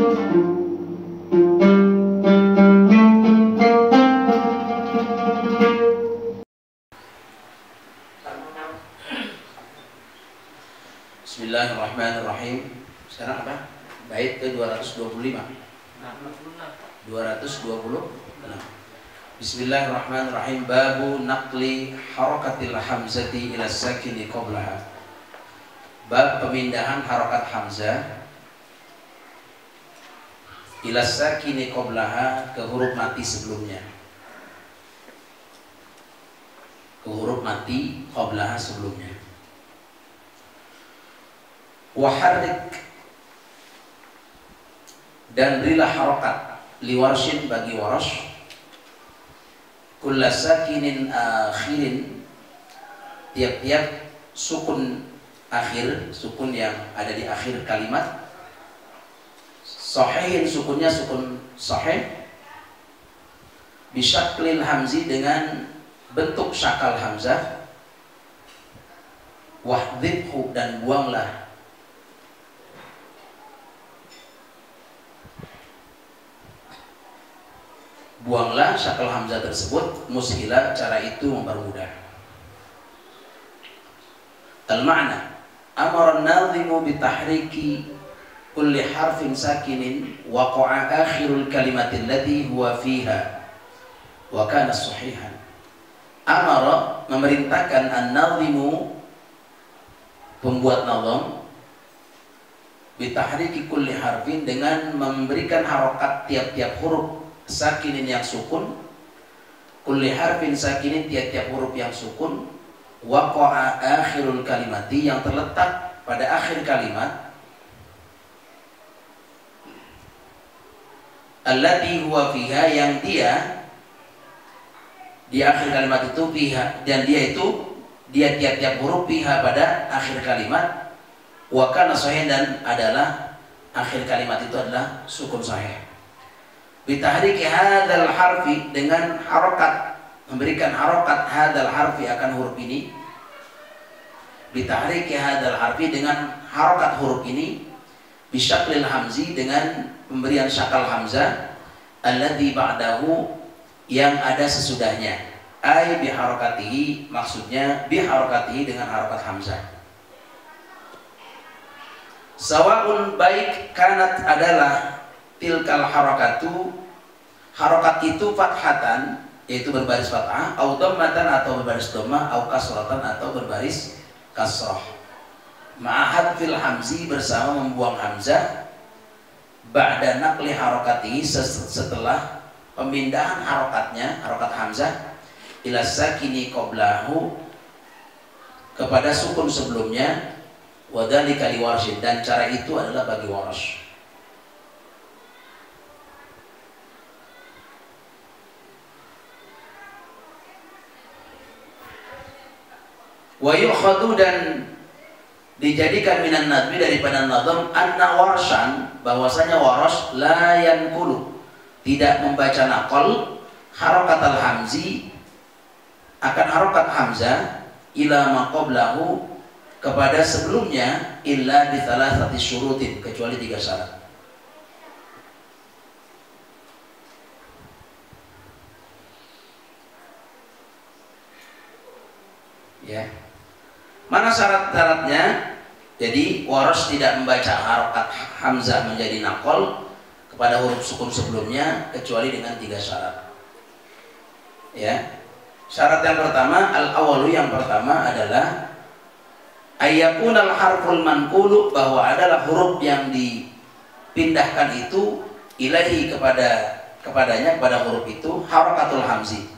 Bismillahirrahmanirrahim. Sekarang apa? Bait ke 225. 226. Bismillahirrahmanirrahim. Babu naqli harakatil hamzati ila sakini qablaha. Bab pemindahan harakat hamzah ila sakini qablaha, ke huruf mati sebelumnya. Ke huruf mati qablaha sebelumnya. Waharrik, dan berilah harakat liwarshin bagi Warash, kulla sakinin akhirin, tiap-tiap sukun akhir, sukun yang ada di akhir kalimat, sahihin, sukunnya sukun sahih, bisyaklil hamzi, dengan bentuk syakal hamzah, wahdhibhu, dan buanglah syakal hamzah tersebut, mushila, cara itu mempermudah. Al-ma'na, amara an-nadhimu bitahriki kulli harfin sakinin waqa'a akhirul kalimatin allati huwa fiha wa kana sahihan. Amara, memerintahkan, an-nadhimu, pembuat nazam, bitahriki kulli harfin, dengan memberikan harokat tiap-tiap huruf sakinin yang sukun, kulli harfin sakinin, tiap-tiap huruf yang sukun, waqa'a akhirul kalimati, yang terletak pada akhir kalimat, allati huwa fiha, yang dia di akhir kalimat itu, fiha, dan dia tiap-tiap huruf fiha pada akhir kalimat, wa kana sahih, dan adalah akhir kalimat itu adalah sukun sahih. Bitahriki hadzal harfi, dengan harokat, memberikan harokat hadzal harfi, akan huruf ini. Bitahriki hadzal harfi, dengan harokat huruf ini. Bisyaklil hamzi, dengan pemberian syakal hamzah, alladzi ba'dahu, yang ada sesudahnya. Ai biharokatihi, maksudnya biharokatihi, dengan harokat hamzah. Sawaun, baik, kanat, adalah tilkal harakatu, harokat itu fathatan, yaitu berbaris fathah, au dhammatan, atau berbaris dhammah, au kasratan, atau berbaris kasrah, ma'ahad fil hamzi, bersama membuang hamzah, ba'da naqli harakatihi, setelah pemindahan harokatnya, harokat hamzah, ila sakini qablahu, kepada sukun sebelumnya, wadhalika liwarshin, dan cara itu adalah bagi Warash. Wa yukhadu, dan dijadikan minan nadmi, daripada nadam, anna warshan, bahwasanya Warash la yanqulu, tidak membaca naqal, harokat al-hamzi, akan harokat hamzah, ila ma qablahu, kepada sebelumnya, illa bi thalathati syurutin, kecuali 3 syarat. Ya. Mana syarat-syaratnya? Jadi Warash tidak membaca harokat hamzah menjadi naqal kepada huruf sukun sebelumnya, kecuali dengan 3 syarat. Ya. Syarat yang pertama, al-awalu, yang pertama adalah ayyakunal harful manqulu, bahwa adalah huruf yang dipindahkan itu, ilahi, kepadanya, kepada huruf itu, harokatul hamzi.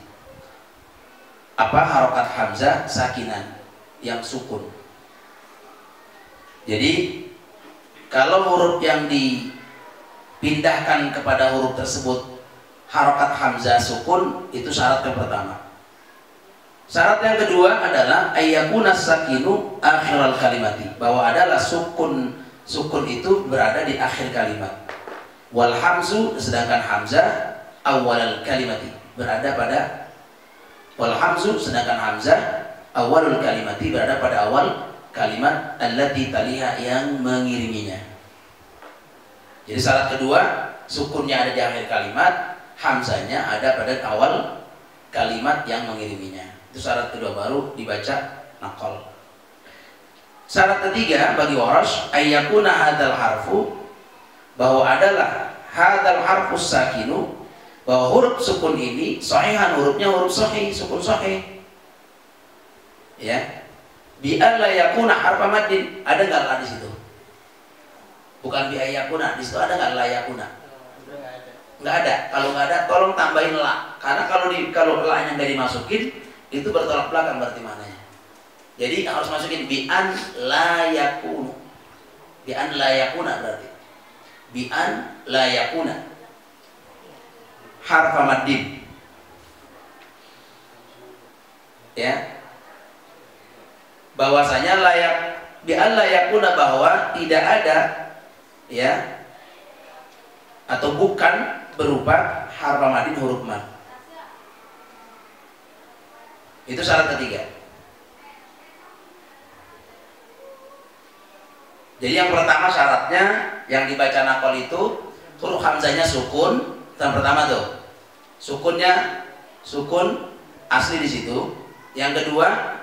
Apa harokat hamzah sakinan, yang sukun. Jadi kalau huruf yang dipindahkan kepada huruf tersebut harokat hamzah sukun, itu syarat yang pertama. Syarat yang kedua adalah ayyakunas sakinu akhiral kalimati, bahwa adalah sukun itu berada di akhir kalimat. Wal hamzu, sedangkan hamzah awalal kalimati, berada pada, wal hamzu, sedangkan hamzah awalul kalimati, berada pada awal kalimat, allati taliha, yang mengiriminya. Jadi syarat kedua, sukunnya ada di akhir kalimat, hamzanya ada pada awal kalimat yang mengiriminya. Itu syarat kedua, baru dibaca naqal. Syarat ketiga bagi Warash, ayyakuna hadzal harfu, bahwa adalah hadzal harfus sakinu, bahwa huruf sukun ini sahihan, hurufnya huruf sahih, sukun sahih. Ya. Bi alla yakuna harfa maddin, ada enggak la di situ? Bukan bi ayyakuna, di situ ada enggak la yakuna? Enggak ada. Kalau enggak ada, tolong tambahin la. Karena kalau la-nya enggak dimasukin, itu bertolak belakang berarti maknanya. Jadi harus masukin bi an la yakunu. Bi an la yakuna berarti. Bi an la yakuna. Harfa maddin. Ya. Bahwasanya layak bi an la yakuna, bahwa tidak ada, ya, atau bukan berupa harfa maddin huruf mad. Itu syarat ketiga. Jadi yang pertama syaratnya yang dibaca naqal itu huruf hamzahnya sukun. Yang pertama tuh sukunnya sukun asli di situ. Yang kedua,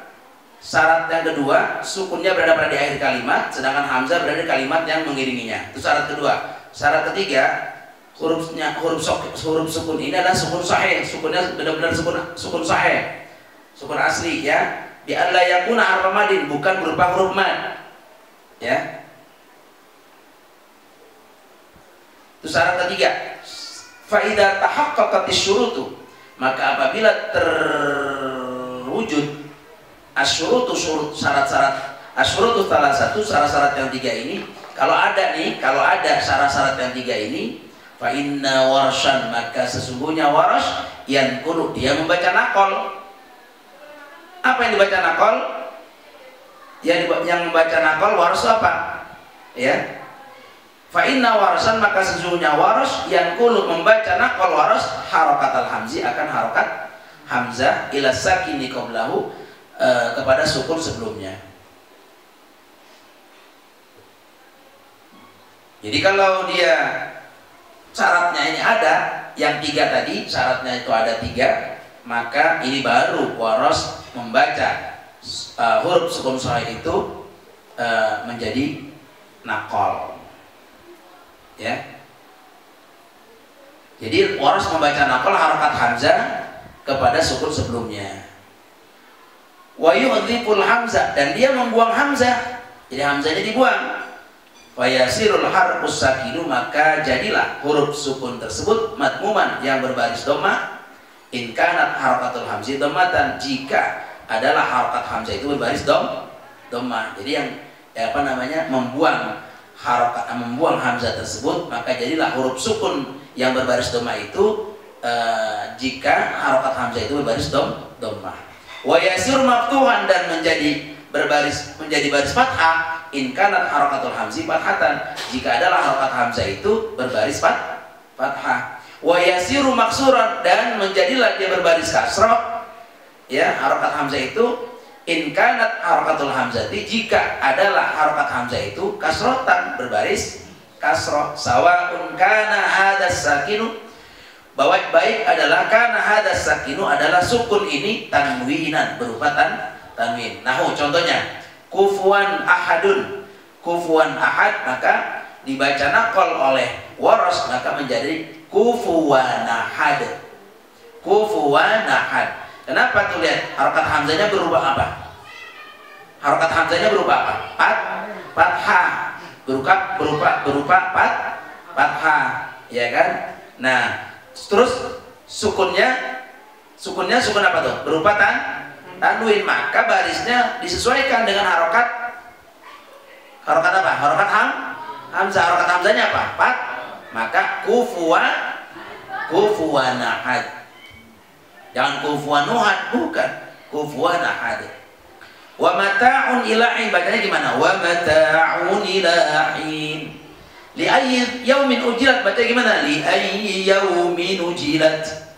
syarat yang kedua, sukunnya berada pada di akhir kalimat, sedangkan hamzah berada di kalimat yang mengiringinya. Itu syarat kedua. Syarat ketiga, huruf sukun ini adalah sukun sahih, sukunnya benar-benar sukun sahih, sukun asli, ya. Bi alla yakuna harfa madin, bukan berupa huruf mad, ya. Itu syarat ketiga. Fa idza tahaqqaqatis syurutu, maka apabila terwujud asyurutu, syarat-syarat, asyurutu salah satu syarat-syarat yang tiga ini, kalau ada syarat-syarat yang tiga ini, fa inna warsyan, maka sesungguhnya Warash yanqulu, dia membaca naqal. Apa yang dibaca naqal? Yang membaca naqal Warash apa? Ya. Fa inna warsyan, maka sesungguhnya Warash yanqulu, membaca naqal Warash harakat al-hamzi, akan harakat hamzah ila sakini qablahu, kepada sukun sebelumnya. Jadi kalau dia syaratnya ini ada, yang tiga tadi syaratnya itu ada tiga, maka ini baru Warash membaca huruf sukun sahih itu menjadi naqal, ya. Jadi Warash membaca naqal harakat hamzah kepada sukun sebelumnya. Wa yu'dhiful hamzah, dan dia membuang hamzah, jadi hamzahnya dibuang. Fayasirul harfus sakinu, maka jadilah huruf sukun tersebut madmuman, yang berbaris dhammah, in kanat harakatul hamzi dhammatan, jika adalah harakat hamzah itu berbaris dhammah. Jadi yang membuang hamzah tersebut, maka jadilah huruf sukun yang berbaris dhammah itu jika harakat hamzah itu berbaris dhammah. Wa yasir maftuhan, dan menjadi baris fathah, in kanat harakatul hamzi fathatan, jika adalah harakat hamzah itu berbaris fathah. Wa yasiru maksuran, dan menjadilah dia berbaris kasrah, ya, harakat hamzah itu in kanat harakatul hamzati, jika adalah harakat hamzah itu kasrotan, berbaris kasroh. Sawaun kana hadas sakinu, bahwa baik adalah karena hadas sakinu adalah sukun ini tanwinan, berupa tanwin. Nahu, contohnya kufuwan ahadun, kufuwan ahad, maka dibaca naqal oleh Warash, maka menjadi kufuwan ahad, kufuwan ahad. Kenapa tuh? Lihat harakat hamzahnya berubah apa? Harakat hamzahnya berubah apa? Fathah, berupa fathah, ya kan? Nah, terus sukunnya sukun apa tuh? Berupa tanwin, maka barisnya disesuaikan dengan harakat apa? Harakat hamzah. Harakat hamzahnya apa? Maka kufuwan ahad. Jangan kufuwan nuhad, bukan, kufuwan ahad. Wa mata'un ilahin, bacanya gimana? Wa mata'un ilahin. Li ayyi yaumin ujilat, baca gimana? Li ayyi yaumin ujilat.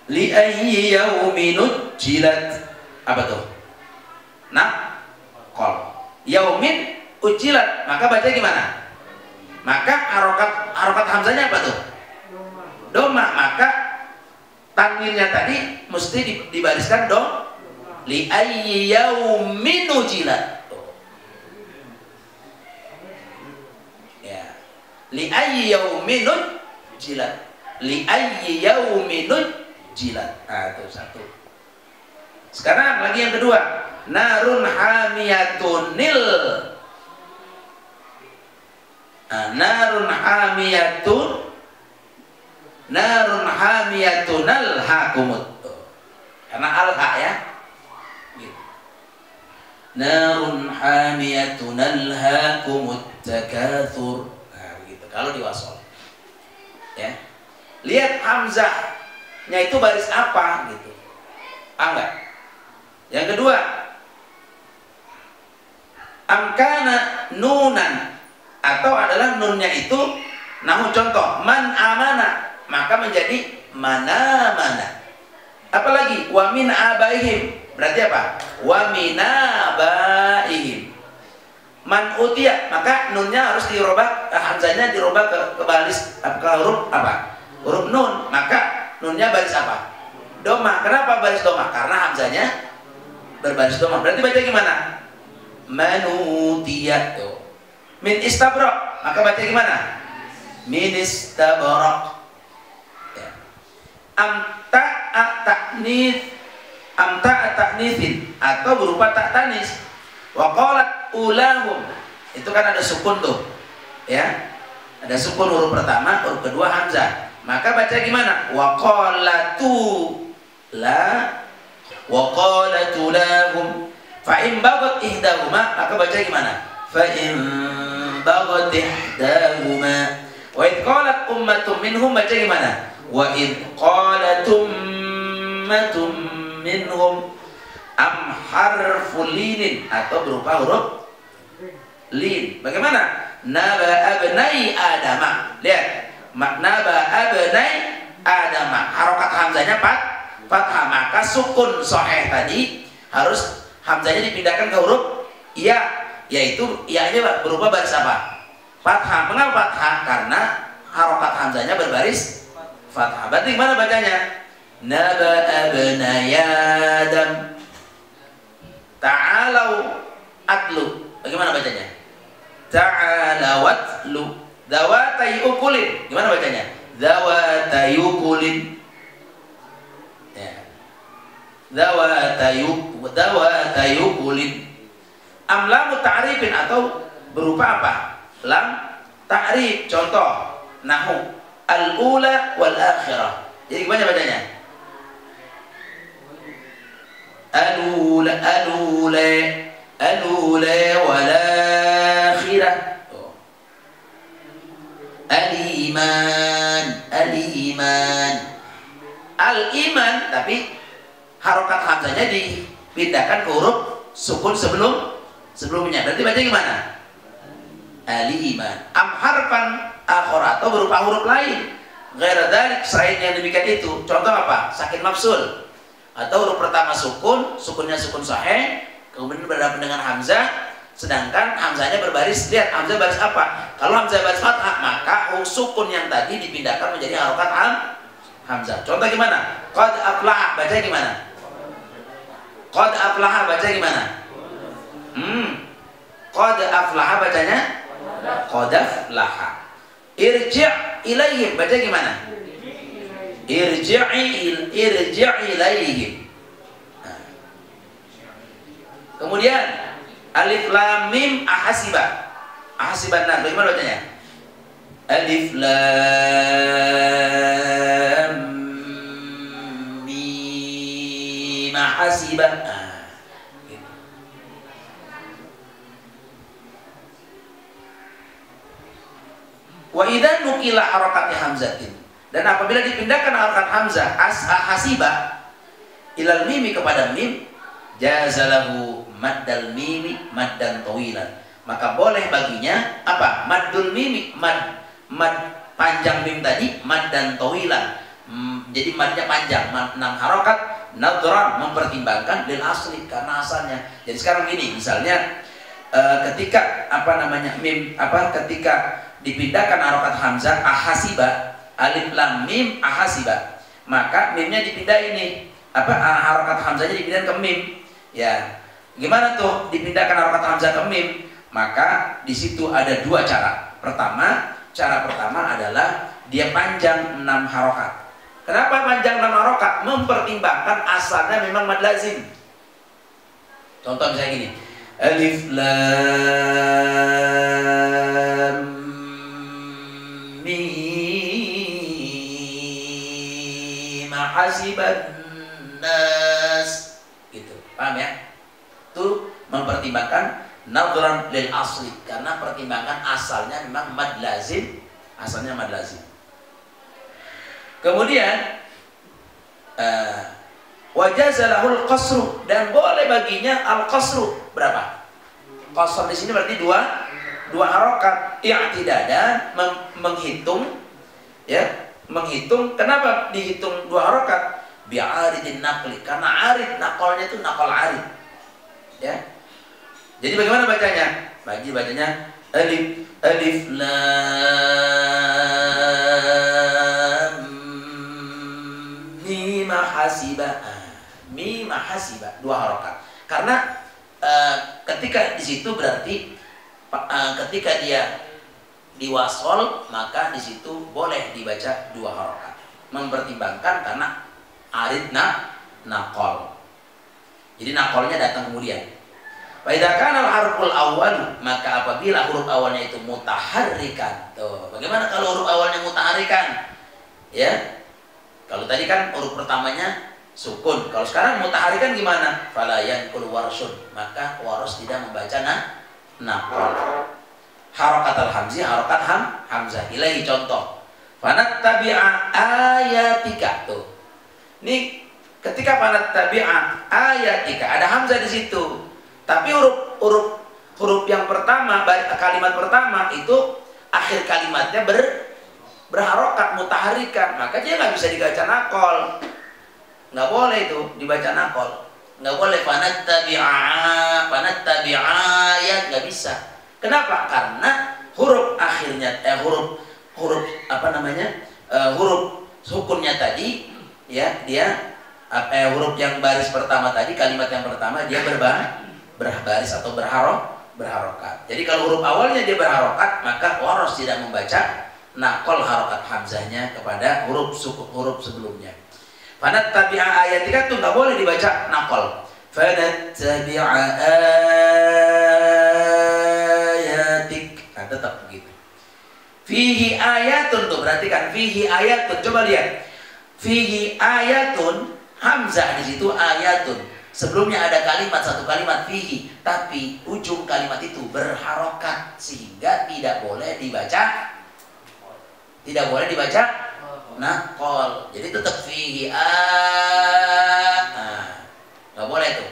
Li ayyi yaumin ujilat. Apa tuh? Naqal. yaumin ujilat, maka baca gimana? Maka harokat hamzanya apa tuh? Doma. Maka tanwinnya tadi mesti dibariskan dong. Li ayyi yaumin ujilat. Ya. Li ayyi yaumin ujilat. Li ayyi yaumin ujilat. Nah, itu satu. Sekarang lagi yang kedua. Narun hamiyatunil. Narun hamiyatunal hakumut. Karena al-ha ya. Gitu. Narun hamiyatunal hakumut takatsur. Nah, begitu. Kalau di wasol. Ya. Lihat hamzahnya itu baris apa gitu. Enggak. Yang kedua, amkana nunan, atau adalah nunnya itu nahu contoh man amana, maka menjadi mana. Apalagi wa min abaihim, berarti apa? Wa min abaihim. Man utia, maka nunnya harus dirubah, hamzanya dirubah ke baris ke huruf apa? Huruf nun, maka nunnya baris apa? Doma. Kenapa baris doma? Karena hamzanya berbaris doma. Berarti baca gimana? Manutia. Min istabrak, maka baca gimana? Min istabrak. Ya. Amta ta'nitsin, atau berupa tak tanis. Wa qalat ulahum, itu kan ada sukun tuh, ya, ada sukun huruf pertama, huruf kedua hamzah, maka baca gimana? Wa qalatu la, wa qalatu lahum. Fa in bagat ihdahuma, maka baca gimana? Fa in bagat ihdahuma. Wa id qalat ummatum minhum, baca gimana? Wa id qalat ummatum minhum. Am harful linin, atau berupa huruf lin. Bagaimana? Naba abnai adama. Lihat, naba abnai adama, harokat hamzanya fathah, maka sukun sahih tadi harus hamzanya dipindahkan ke huruf iya, yaitu iya-nya berupa baris apa? Fathah. Mengapa fathah? Karena harokat hamzanya berbaris fathah. Berarti gimana bacanya? Naba abnai adam ta'alau atlu. Bagaimana bacanya? Ta'alawatlu. Dawatai ukulin. Gimana bacanya? Dawatai ukulin. Ya. Dawatai ukulin. Amlamu ta'rifin, atau berupa apa? Lam ta'rif. Contoh nahu al-ula wal akhirah. Jadi gimana bacanya? Alula wal akhirah. Al-iman. Al-iman, tapi harokat hamzanya dipindahkan ke huruf sukun sebelumnya. Berarti baca gimana? Al-iman. Am harfan akhar, atau berupa huruf lain. Ghaira dzalik, selain yang demikian itu. Contoh apa? Sakin mafsul, atau huruf pertama sukunnya sukun sahih, kemudian berhadapan dengan hamzah, sedangkan hamzahnya berbaris. Lihat hamzah baris apa? Kalau hamzah baris fathah, maka sukun yang tadi dipindahkan menjadi harokat hamzah. Contoh gimana? Qad aflaha, baca gimana? Qad aflaha, baca gimana? Qad aflaha bacanya? Qad aflaha. Irji' ilaihim, baca gimana? Irji' ilaihim. Kemudian alif lam mim ahasiba. Ahasiban nas, bagaimana bacanya? Alif lam mim ahasiba. Wa idza nukila harakati hamzatin, dan apabila dipindahkan harokat hamzah hasiba ilal mimi, kepada mim, jazalahu maddal mimi maddan tawilan, maka boleh baginya apa? Maddul mimi, mad panjang mim tadi, maddan tawilan, jadi madnya panjang, 6 harokat, nadran, mempertimbangkan lil asli, karena asalnya. Jadi sekarang gini, misalnya ketika ketika dipindahkan harokat hamzah ahasiba, alif lam mim ahasiba, maka mimnya dipindah ini harokat hamzahnya dipindah ke mim. Ya, gimana tuh dipindahkan harokat hamzah ke mim? Maka di situ ada dua cara. Cara pertama adalah dia panjang 6 harokat. Kenapa panjang 6 harokat? Mempertimbangkan asalnya memang mad lazim. Contoh misalnya gini, alif lam mim hasiban nas, gitu, paham ya? Itu mempertimbangkan nadhran lil asli, karena pertimbangan asalnya memang mad lazim, Kemudian wajazalahul qasru, dan boleh baginya al qasru. Berapa? Qasr di sini berarti dua harokat. I'tidadan, menghitung, ya, menghitung. Kenapa dihitung 2 harokat? Bi'aridin naqli, karena arid naqalnya itu naqal arid, ya. Jadi bagaimana bacanya? Bacanya alif lam mim hasiba. Mim hasiba 2 harokat. Karena ketika di situ berarti ketika dia diwasol, maka di situ boleh dibaca 2 harokat. Mempertimbangkan karena arid naqal. Jadi naqalnya datang kemudian. Wa idza kana al-harful awwal, maka apabila huruf awalnya itu mutaharrikan. Tuh, bagaimana kalau huruf awalnya mutaharrikan? Ya. Kalau tadi kan huruf pertamanya sukun. Kalau sekarang mutaharrikan gimana? Fala yanqul warsun, maka waras tidak membaca naqal. Harokat al-hamzi, harokat hamzah. Ilahi contoh. Fanattabi'a ayatika. Tuh. Ini ketika fanattabi'a ayatika ada hamzah di situ. Tapi huruf yang pertama, kalimat pertama itu akhir kalimatnya berharokat mutaharrikan, maka dia nggak bisa dibaca naqal. Nggak boleh itu dibaca naqal. Nggak boleh fanattabi'a nggak bisa. Kenapa? Karena huruf akhirnya huruf sukunnya tadi, ya, dia huruf yang baris pertama tadi, kalimat yang pertama dia berbaris atau berharokat. Jadi kalau huruf awalnya dia berharokat, maka waras tidak membaca naqal harokat hamzahnya kepada huruf sebelumnya. Fanattabi'a ayatika itu nggak boleh dibaca naqal. Fanattabi'a ayatik, nah, tetap begitu. Fihi ayatun, tuh perhatikan, fihi ayatun, coba lihat. Fihi ayatun, hamzah di situ ayatun. Sebelumnya ada satu kalimat fihi, tapi ujung kalimat itu berharokat sehingga tidak boleh dibaca naqal. Jadi tetap fihi nggak boleh tuh.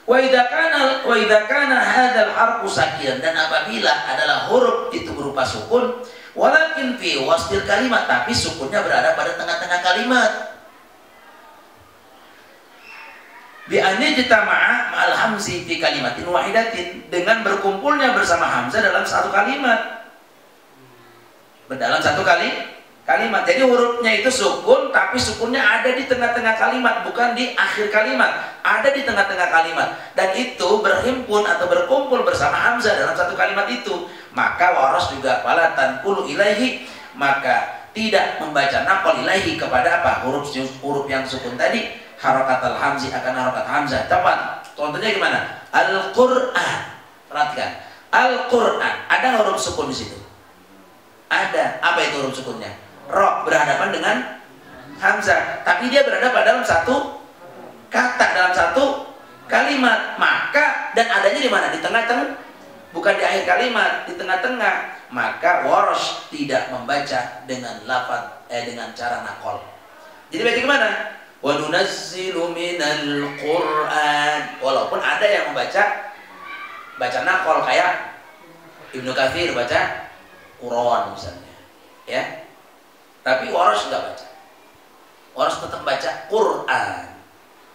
Wa idza kana hadzal harfu sakinan, dan apabila adalah huruf itu berupa sukun, walakin fi wasfil kalimat, tapi sukunnya berada pada tengah-tengah kalimat. Bi anni jitama'a ma'al hamzi fi kalimatin wahidatin, dengan berkumpulnya bersama hamzah dalam satu kalimat. Dalam satu kalimat. Jadi hurufnya itu sukun, tapi sukunnya ada di tengah-tengah kalimat, bukan di akhir kalimat. Ada di tengah-tengah kalimat, dan itu berhimpun atau berkumpul bersama hamzah dalam satu kalimat itu. Maka waras juga fala tanqulu ilaihi, maka tidak membaca naqal ilaihi kepada apa? Huruf yang sukun tadi. Harokat al-hamzi akan harokat hamzah. Tepat. Contohnya gimana? Al-Qur'an. Perhatikan. Al-Qur'an. Ada huruf sukun di situ? Ada. Apa itu huruf sukunnya? Ro, berhadapan dengan hamzah. Tapi dia berada dalam satu kata, dalam satu kalimat. Maka, dan adanya di mana? Di tengah-tengah. Bukan di akhir kalimat, di tengah-tengah. Maka waras tidak membaca dengan dengan cara naqal. Jadi bagaimana? Wa nunazzilu minal Qur'an. Walaupun ada yang membaca naqal, kayak Ibnu Katsir baca Quran misalnya, ya. Tapi waras enggak baca. Waras tetap baca Quran.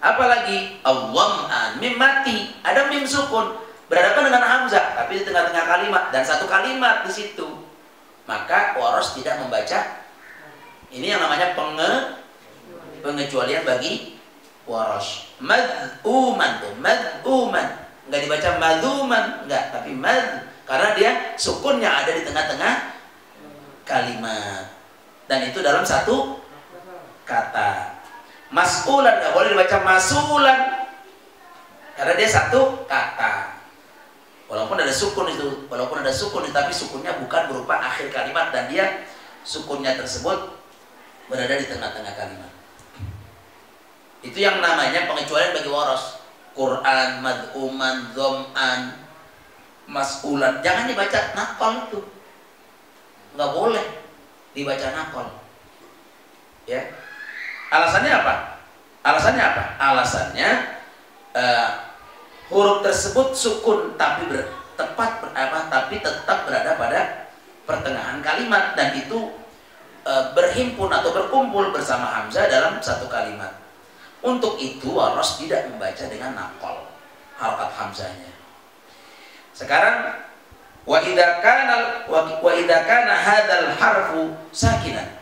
Apalagi al-dham'an, mim mati, ada mim sukun berhadapan dengan hamzah tapi di tengah-tengah kalimat dan satu kalimat di situ, maka waras tidak membaca. Ini yang namanya pengecualian bagi waras. Mad'uman tuh, mad'uman nggak dibaca mad'uman, nggak, tapi mad, karena dia sukunnya ada di tengah-tengah kalimat dan itu dalam satu kata. Mas'ulan nggak boleh dibaca masulan karena dia satu kata. Walaupun ada sukun itu, tapi sukunnya bukan berupa akhir kalimat dan dia sukunnya tersebut berada di tengah-tengah kalimat. Itu yang namanya pengecualian bagi waras. Quran, mad'uman, dham'an, mas'ulan, jangan dibaca nakal itu. Nggak boleh dibaca nakal. Ya. Alasannya apa? Alasannya huruf tersebut sukun tapi tapi tetap berada pada pertengahan kalimat dan itu berhimpun atau berkumpul bersama hamzah dalam satu kalimat. Untuk itu waras tidak membaca dengan nakal harakat hamzahnya. Sekarang wa idza kana hadzal harfu sakinan,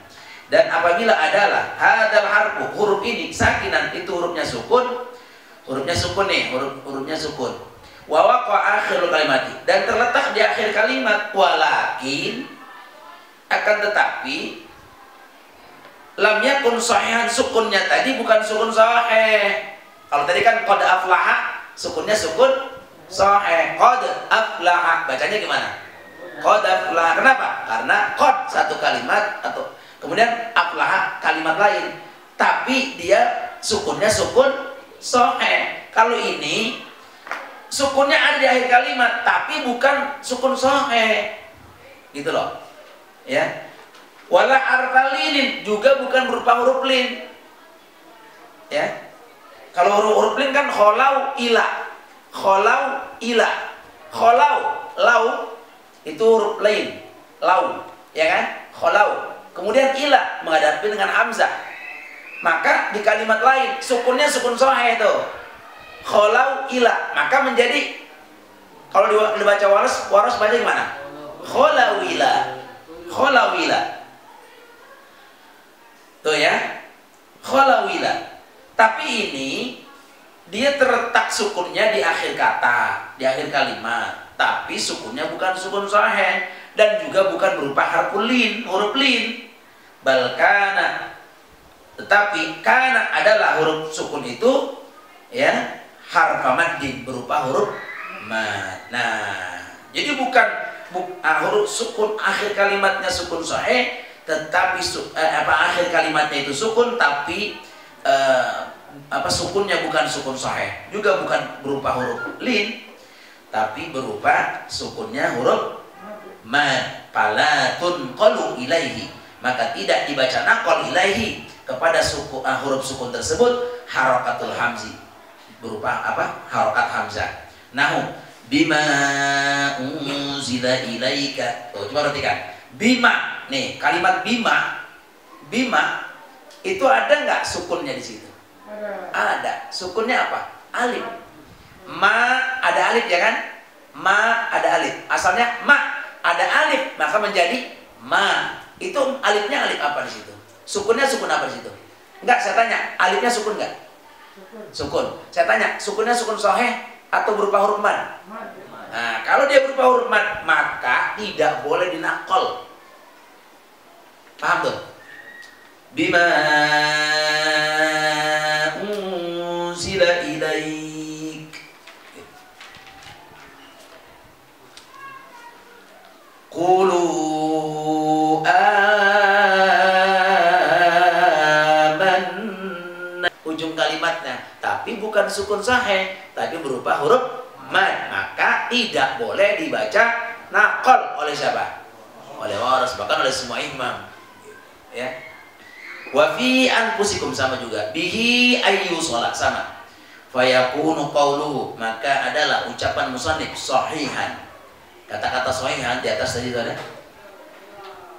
dan apabila adalah hadzal harfu, huruf ini sakinan, itu hurufnya sukun nih, hurufnya sukun. Wa waqa akhirul kalimati, dan terletak di akhir kalimat. Walakin, akan tetapi, lam yakun sahihan, sukunnya tadi bukan sukun sahih. Kalau tadi kan qad aflaha, sukunnya sukun sahih. Qad aflaha, bacanya gimana? Qad aflaha. Kenapa? Karena qad satu kalimat atau kemudian aflaha kalimat lain, tapi dia sukunnya sukun sahih. Kalau ini sukunnya ada di akhir kalimat tapi bukan sukun sahih, gitu loh, ya. Wala arfalinin, juga bukan berupa huruf lin, ya. Kalau huruf lin kan kholau ila, lau itu huruf lin, lau, ya kan, kholau. Kemudian ila menghadapi dengan hamzah, maka di kalimat lain sukunnya sukun sahih itu, kholau ila, maka menjadi, kalau dibaca waras baca gimana? Kholawila. Tuh ya, kholawila. Tapi ini dia terletak sukunnya di akhir kata, di akhir kalimat, tapi sukunnya bukan sukun sahih dan juga bukan berupa huruf lin. Balkana, tetapi kana adalah huruf sukun itu, ya, harfa maddin, berupa huruf mad. Nah, jadi bukan huruf sukun akhir kalimatnya sukun sahih, tetapi akhir kalimatnya itu sukun tapi sukunnya bukan sukun sahih, juga bukan berupa huruf lin, tapi berupa sukunnya huruf mad. Fala tunqalu ilaihi, maka tidak dibaca naqal ilaihi kepada huruf sukun tersebut harakatul hamzi, berupa harakat hamzah. Nahu bima unzila ilaika. Tuh, coba perhatikan. Bima, nih kalimat bima itu ada nggak sukunnya di situ? Ada. Sukunnya apa? Alif. Ma ada alif, ya kan? Ma ada alif. Asalnya ma ada alif, maka menjadi ma. Itu alifnya alif apa di situ? Sukunnya sukun apa di situ? Enggak, saya tanya, alifnya sukun nggak? Sukun. Saya tanya, sukunnya sukun sahih atau berupa huruf mad? Nah, kalau dia berupa huruf mad, maka tidak boleh dinakol. Paham tuh? Bima unzila ilaik. Qulu amanna. Ujung kalimatnya, tapi bukan sukun sahih, tapi berupa huruf mad, maka tidak boleh dibaca naqal oleh siapa? Oleh waras, bahkan oleh semua imam, ya. Wa fi anfusikum, sama juga, bihi ayyu sholat, sama. Fayakunu qawluhu, maka adalah ucapan musannif sahihan. Kata-kata sahihan di atas tadi itu ada,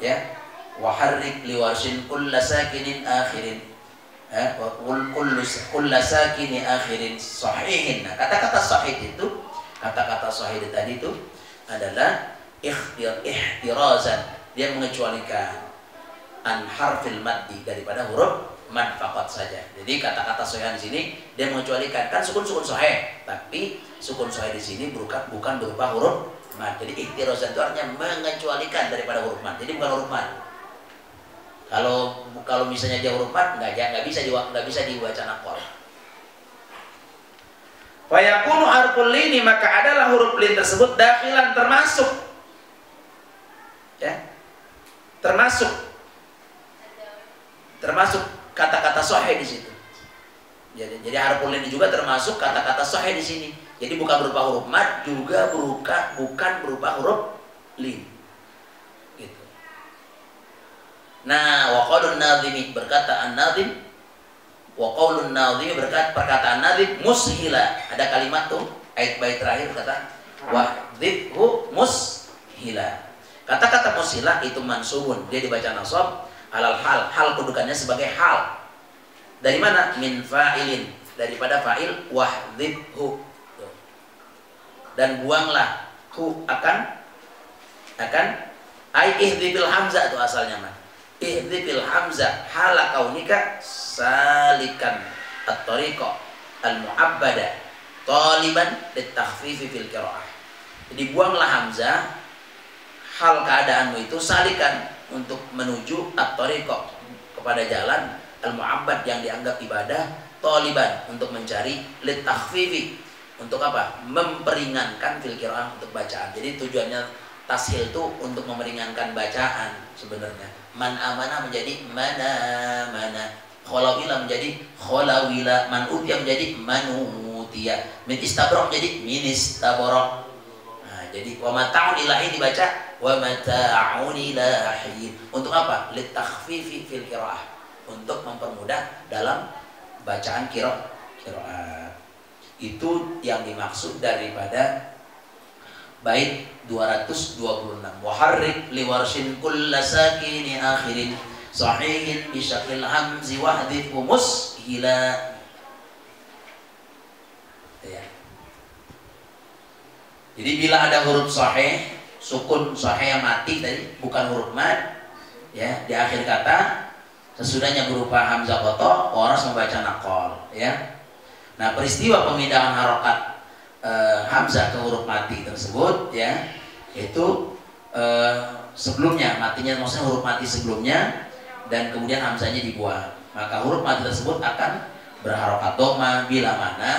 ya. Wa harrik liwasin kulla sakinin akhirin. Kullu sakini akhirin sahihin. Nah, kata-kata sahih itu, kata-kata sahih tadi itu adalah ihtirazan. Dia mengecualikan an harfil maddi, daripada huruf mad faqat saja. Jadi kata-kata sahih di sini dia mengecualikan, kan sukun sahih, tapi sukun sahih di sini bukan berupa huruf mad. Jadi ihtirazan itu artinya mengecualikan daripada huruf mad. Jadi bukan huruf mad. Kalau misalnya dia huruf mad nggak bisa dibaca naqal. Wa yakunu harful lini, maka adalah huruf lin tersebut dakhilan, termasuk ya, termasuk kata-kata sahih di situ. Jadi harful lin juga termasuk kata-kata sahih di sini. Jadi bukan berupa huruf mad, juga bukan berupa huruf lin. Nah, wa qaulun nadhimi, berkata an-nadhim, wa qaulun nadhimi, berkata perkataan nadhim mushila. Ada kalimat tuh bait terakhir kata wahdhibhu mushila. Kata-kata mushila itu mansubun, dia dibaca nasab alal hal kedudukannya sebagai hal. Dari mana? Min fa'ilin, daripada fa'il wahdhibhu. Dan buanglah hu akan ai ihdhibil hamzah itu asalnya mah. Ihdhibil hamzah hala kaunika salikan at-tariqa al-mu'abbada taliban litakhfifi fil qiraah. Jadi buanglah hamzah hal keadaanmu itu salikan, untuk menuju at-tariqa, kepada jalan al-mu'abbad yang dianggap ibadah, taliban untuk mencari, litakhfifi untuk apa? Memperingankan fil qiraah, untuk bacaan. Jadi tujuannya tashil itu untuk memeringankan bacaan sebenarnya. Man amana menjadi mana, kholawila menjadi kholawila, man utiya menjadi manutiya, min istabrak menjadi min istabrak. Nah, jadi wa mata'un ilahi dibaca wa mata'un ilahi. Untuk apa? Litakhfifi fil qiraah, untuk mempermudah dalam bacaan qiraat. Itu yang dimaksud daripada bait 226. Waharrik liwarshin kulla sakini akhirin sahihin bisyakil hamzi wahdhifu mushila. Ya. Jadi bila ada huruf sahih, sukun sahih yang mati tadi, bukan huruf mad, ya, di akhir kata sesudahnya berupa hamzah qata, orang membaca naqal, ya. Nah, peristiwa pemindahan harokat hamzah ke huruf mati tersebut, ya, itu sebelumnya matinya, maksudnya huruf mati sebelumnya, dan kemudian hamzahnya dibuang, maka huruf mati tersebut akan berharokat dhamma bila mana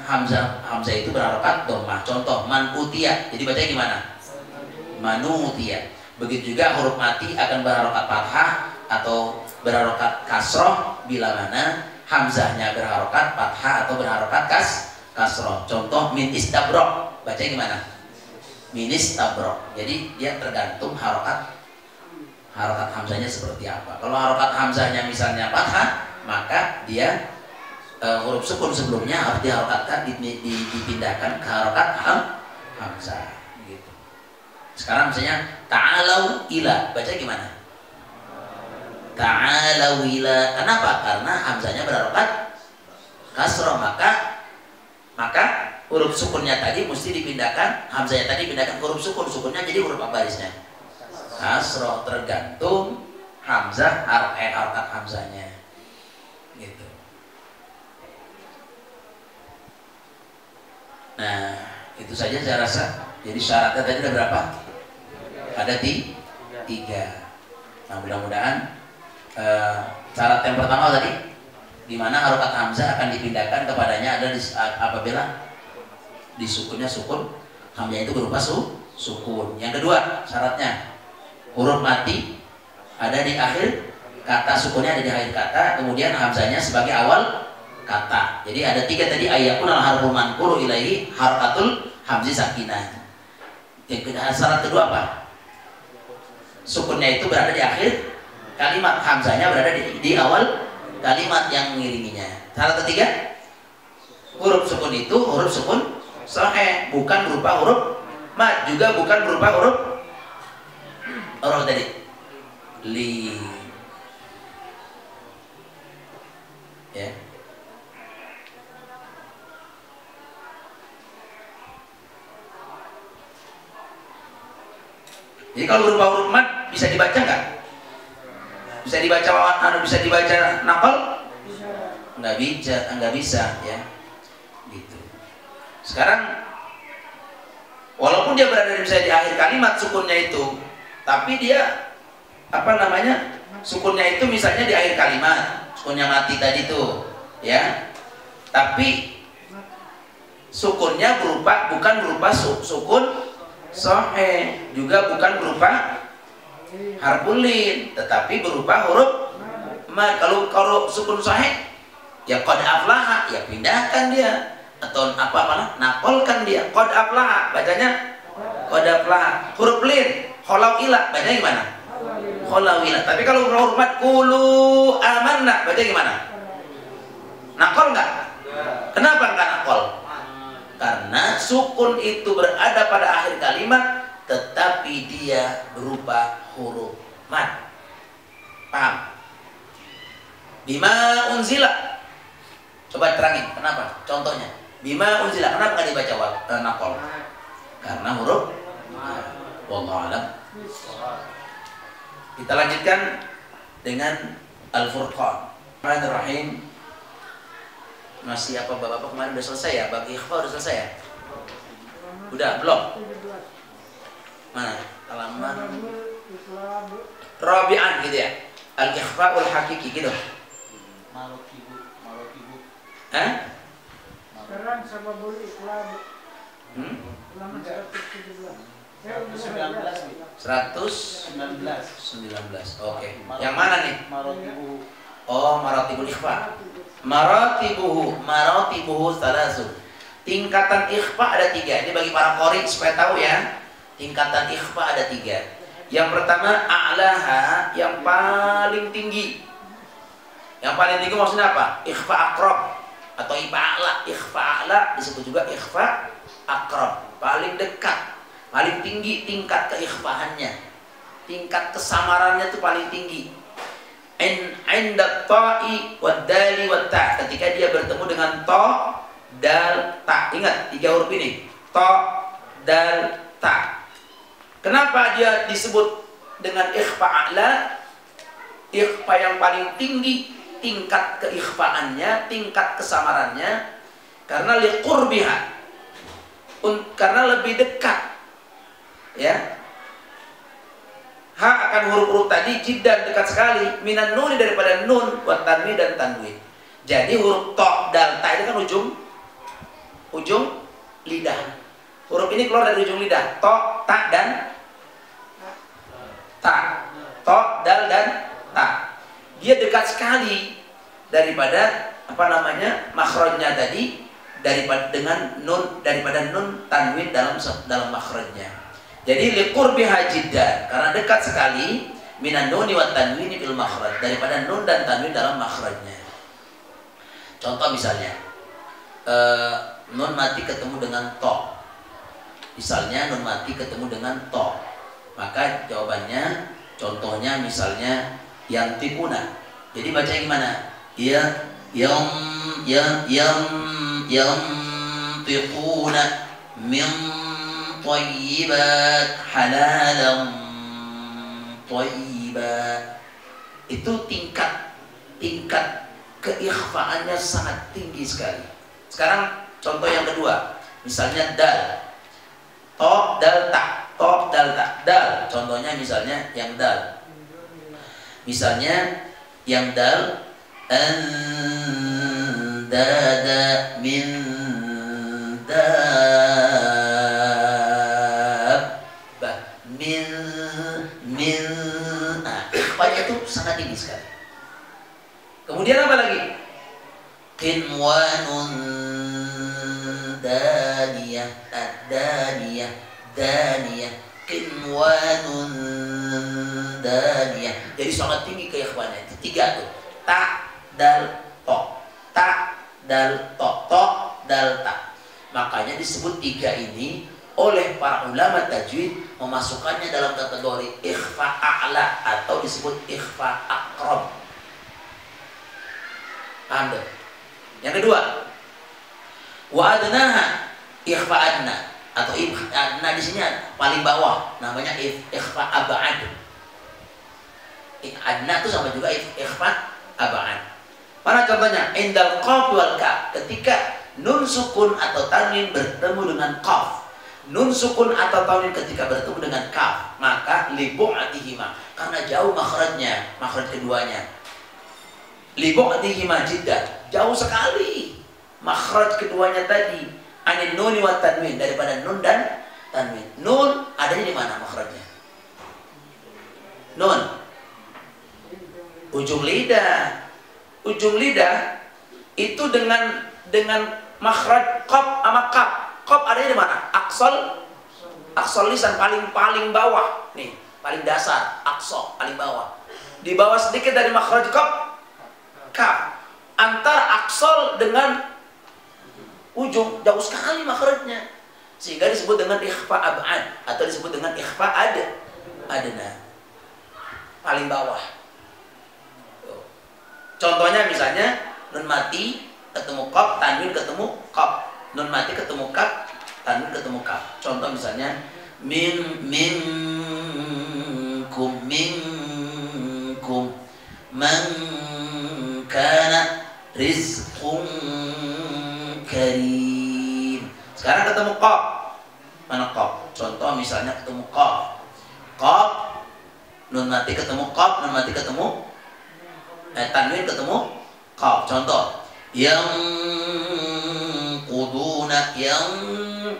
hamzah itu berharokat dhamma. Contoh man utiya, jadi bacanya gimana? Manutiya. Begitu juga huruf mati akan berharokat fathah atau berharokat kasroh bila mana hamzahnya berharokat fathah atau berharokat kasroh. Contoh min istabrak, baca gimana? Min istabrak. Jadi dia tergantung harokat hamzahnya seperti apa. Kalau harokat hamzahnya misalnya fathah, maka dia huruf sukun sebelumnya harus diharokatkan, dipindahkan ke harokat hamzah. Gitu. Sekarang misalnya ta'alau ila, baca gimana? Ta'alau ila. Kenapa? Karena hamzahnya berharokat kasroh, maka huruf sukunnya tadi mesti dipindahkan, hamzahnya tadi dipindahkan ke huruf sukun, sukunnya jadi huruf apa barisnya? Kasroh, tergantung hamzah, harokat hamzahnya. Gitu. Nah, itu saja saya rasa. Jadi syaratnya tadi ada berapa? Ada 3. Nah, mudah-mudahan syarat yang pertama tadi, di mana harokat hamzah akan dipindahkan kepadanya ada apabila di sukunnya sukun, hamzah itu berupa sukun. Yang kedua syaratnya huruf mati ada di akhir kata, sukunnya ada di akhir kata, kemudian hamzahnya sebagai awal kata. Jadi ada 3 tadi, ayakun al harful manqulu ilaihi harakatul hamzi sakinah. Yang syarat kedua apa? Sukunnya itu berada di akhir kalimat, hamzahnya berada di awal kalimat yang mengiringinya. Syarat ketiga, huruf sukun itu huruf sukun sahih, bukan berupa huruf mad, juga bukan berupa huruf tadi li. Ya. Jadi kalau berupa huruf mad bisa dibaca nggak? Bisa dibaca bisa dibaca naqal? Nggak bisa ya. Gitu. Sekarang walaupun dia berada misalnya di akhir kalimat sukunnya itu, tapi dia apa namanya? Sukunnya itu misalnya di akhir kalimat, sukunnya mati tadi tuh, ya. Tapi sukunnya bukan berupa sukun sahih, juga bukan berupa harful lin, tetapi berupa huruf mad. Kalau sukun sahih ya qad aflaha, ya pindahkan dia atau apa naqalkan dia qad aflaha, bacanya qad aflaha. Huruf lin khalau ila, bacanya gimana? Khalau ila. Tapi kalau huruf mad qulu amanna, baca gimana? Naqal enggak? Kenapa enggak naqal? Karena sukun itu berada pada akhir kalimat, tetapi dia berupa huruf mad. Paham? Bima unzila. Coba terangin kenapa? Contohnya, bima unzila, kenapa nggak dibaca naqal? Karena huruf mad. Wallahu a'lam. Kita lanjutkan dengan Al-Furqan. Bismillahirrahmanirrahim. Masih apa bapak kemarin udah selesai ya? Bagi ikhfa udah selesai ya? Udah belum? Mana? Halaman Rabi'an gitu ya? Al-ikhfa'ul hakiki gitu. Marokibu. Sekarang sama boleh ikhlab. Halaman 119. Oke. Yang mana nih? Marokibu. Oh, maratibul ikhfa. Maratibuhu salasun. Tingkatan ikhfa ada 3. Ini bagi para qori supaya tahu ya. Tingkatan ikhfa ada 3. Yang pertama a'laha, yang paling tinggi. Yang paling tinggi maksudnya apa? Ikhfa aqrab atau a'la. Ikhfa a'la disebut juga ikhfa aqrab, paling dekat, paling tinggi tingkat keikhfaannya. Tingkat kesamarannya itu paling tinggi. Inda ta'i wad dali wat ta, ketika dia bertemu dengan ta, dal, ta. Ingat 3 huruf ini, ta, dal, ta. Kenapa dia disebut dengan ikhfa a'la? Ikhfa yang paling tinggi tingkat keikhfaannya, tingkat kesamarannya, karena liqurbiha, karena lebih dekat, ya. Ha akan huruf-huruf tadi jiddan, dekat sekali, minan nuni, daripada nun, wa tanwin dan tanwin. Jadi huruf ta, dal, ta itu kan ujung lidah. Huruf ini keluar dari ujung lidah. Ta, ta dan ta. Ta, dal dan ta. Dia dekat sekali daripada makhrajnya tadi, daripada nun tanwin dalam makhrajnya. Jadi liqurbiha jiddan, karena dekat sekali, minan nuni wat tanwini fil makhraj, daripada nun dan tanwin dalam makhrajnya. Contoh misalnya nun mati ketemu dengan to. Misalnya nun mati ketemu dengan to, maka jawabannya, contohnya misalnya yang tikuna. Jadi baca gimana? Yang tikuna min thayyibat halalan thayyibat. Itu tingkat keikhfaannya sangat tinggi sekali. Sekarang contoh yang kedua, misalnya dal, to, dal, ta, to, dal, ta, dal. Contohnya misalnya yang dal. Misalnya yang dal, andada min dabbah, min ikhfanya itu sangat tinggi sekali. Kemudian apa lagi? Qinwanun daniyah, daniyah, daniyah, qinwanun daniyah. Jadi sangat tinggi keikhwannya. Itu 3 tuh. Ta, dal, to. Ta, dal, to. To, dal, ta. Makanya disebut 3 ini oleh para ulama tajwid memasukkannya dalam kategori ikhfa a'la atau disebut ikhfa aqrab. Paham tuh? Yang kedua, wa adnaha ikhfa adna, atau adna di sini paling bawah, namanya ikhfa ab'ad. Adna itu sama juga ikhfa ab'ad. Mana contohnya? Indal qaf wal kaf, ketika nun sukun atau tanwin bertemu dengan qaf. Nun sukun atau tanwin ketika bertemu dengan kaf, maka li bu'dihima, karena jauh makhrajnya, makhraj keduanya. Li bu'dihima jiddan, jauh sekali makhraj keduanya tadi. Anin nuni wa tanwin, daripada nun dan tanwin. Nun adanya di mana makhrajnya? Nun ujung lidah. Ujung lidah itu dengan makhraj qaf sama kaf. Qaf adanya di mana? Aksol lisan paling bawah nih, paling dasar, aksol paling bawah. Di bawah sedikit dari makhraj qaf, kaf. Antara aksol dengan ujung jauh sekali makhrajnya, sehingga disebut dengan ikhfa ab'ad atau disebut dengan ikhfa adna, paling bawah. Contohnya misalnya nun mati ketemu qaf, tanwin ketemu qaf, nun mati ketemu kaf, tanwin ketemu kaf. Contoh misalnya minkum man kana rizqun karim. Sekarang ketemu qaf. Mana qaf? Contoh misalnya ketemu qaf. Qaf, nun mati ketemu qaf, nun mati ketemu tanwin ketemu qaf. Contoh yang kuduna, yang,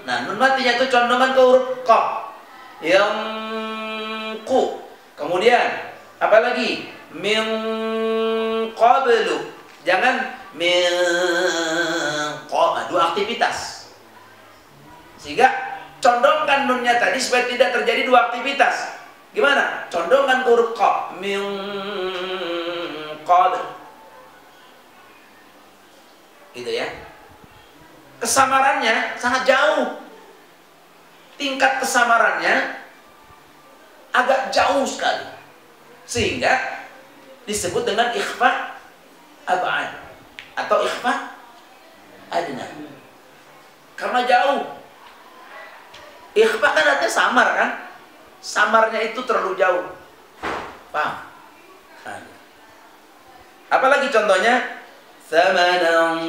nah nun matinya itu condongan ke huruf qaf. Yang ku. Kemudian apa lagi? Min qablu. Jangan min qaf, dua aktivitas. Sehingga condongkan nunnya tadi supaya tidak terjadi dua aktivitas. Gimana? Condongkan ke huruf qaf. Min qabl. Gitu ya. Kesamarannya sangat jauh. Tingkat kesamarannya agak jauh sekali. Sehingga disebut dengan ikhfa ab'ad atau ikhfa adna. Karena jauh. Ikhfa kan artinya samar kan? Samarnya itu terlalu jauh. Paham? Apalagi contohnya? Thamanan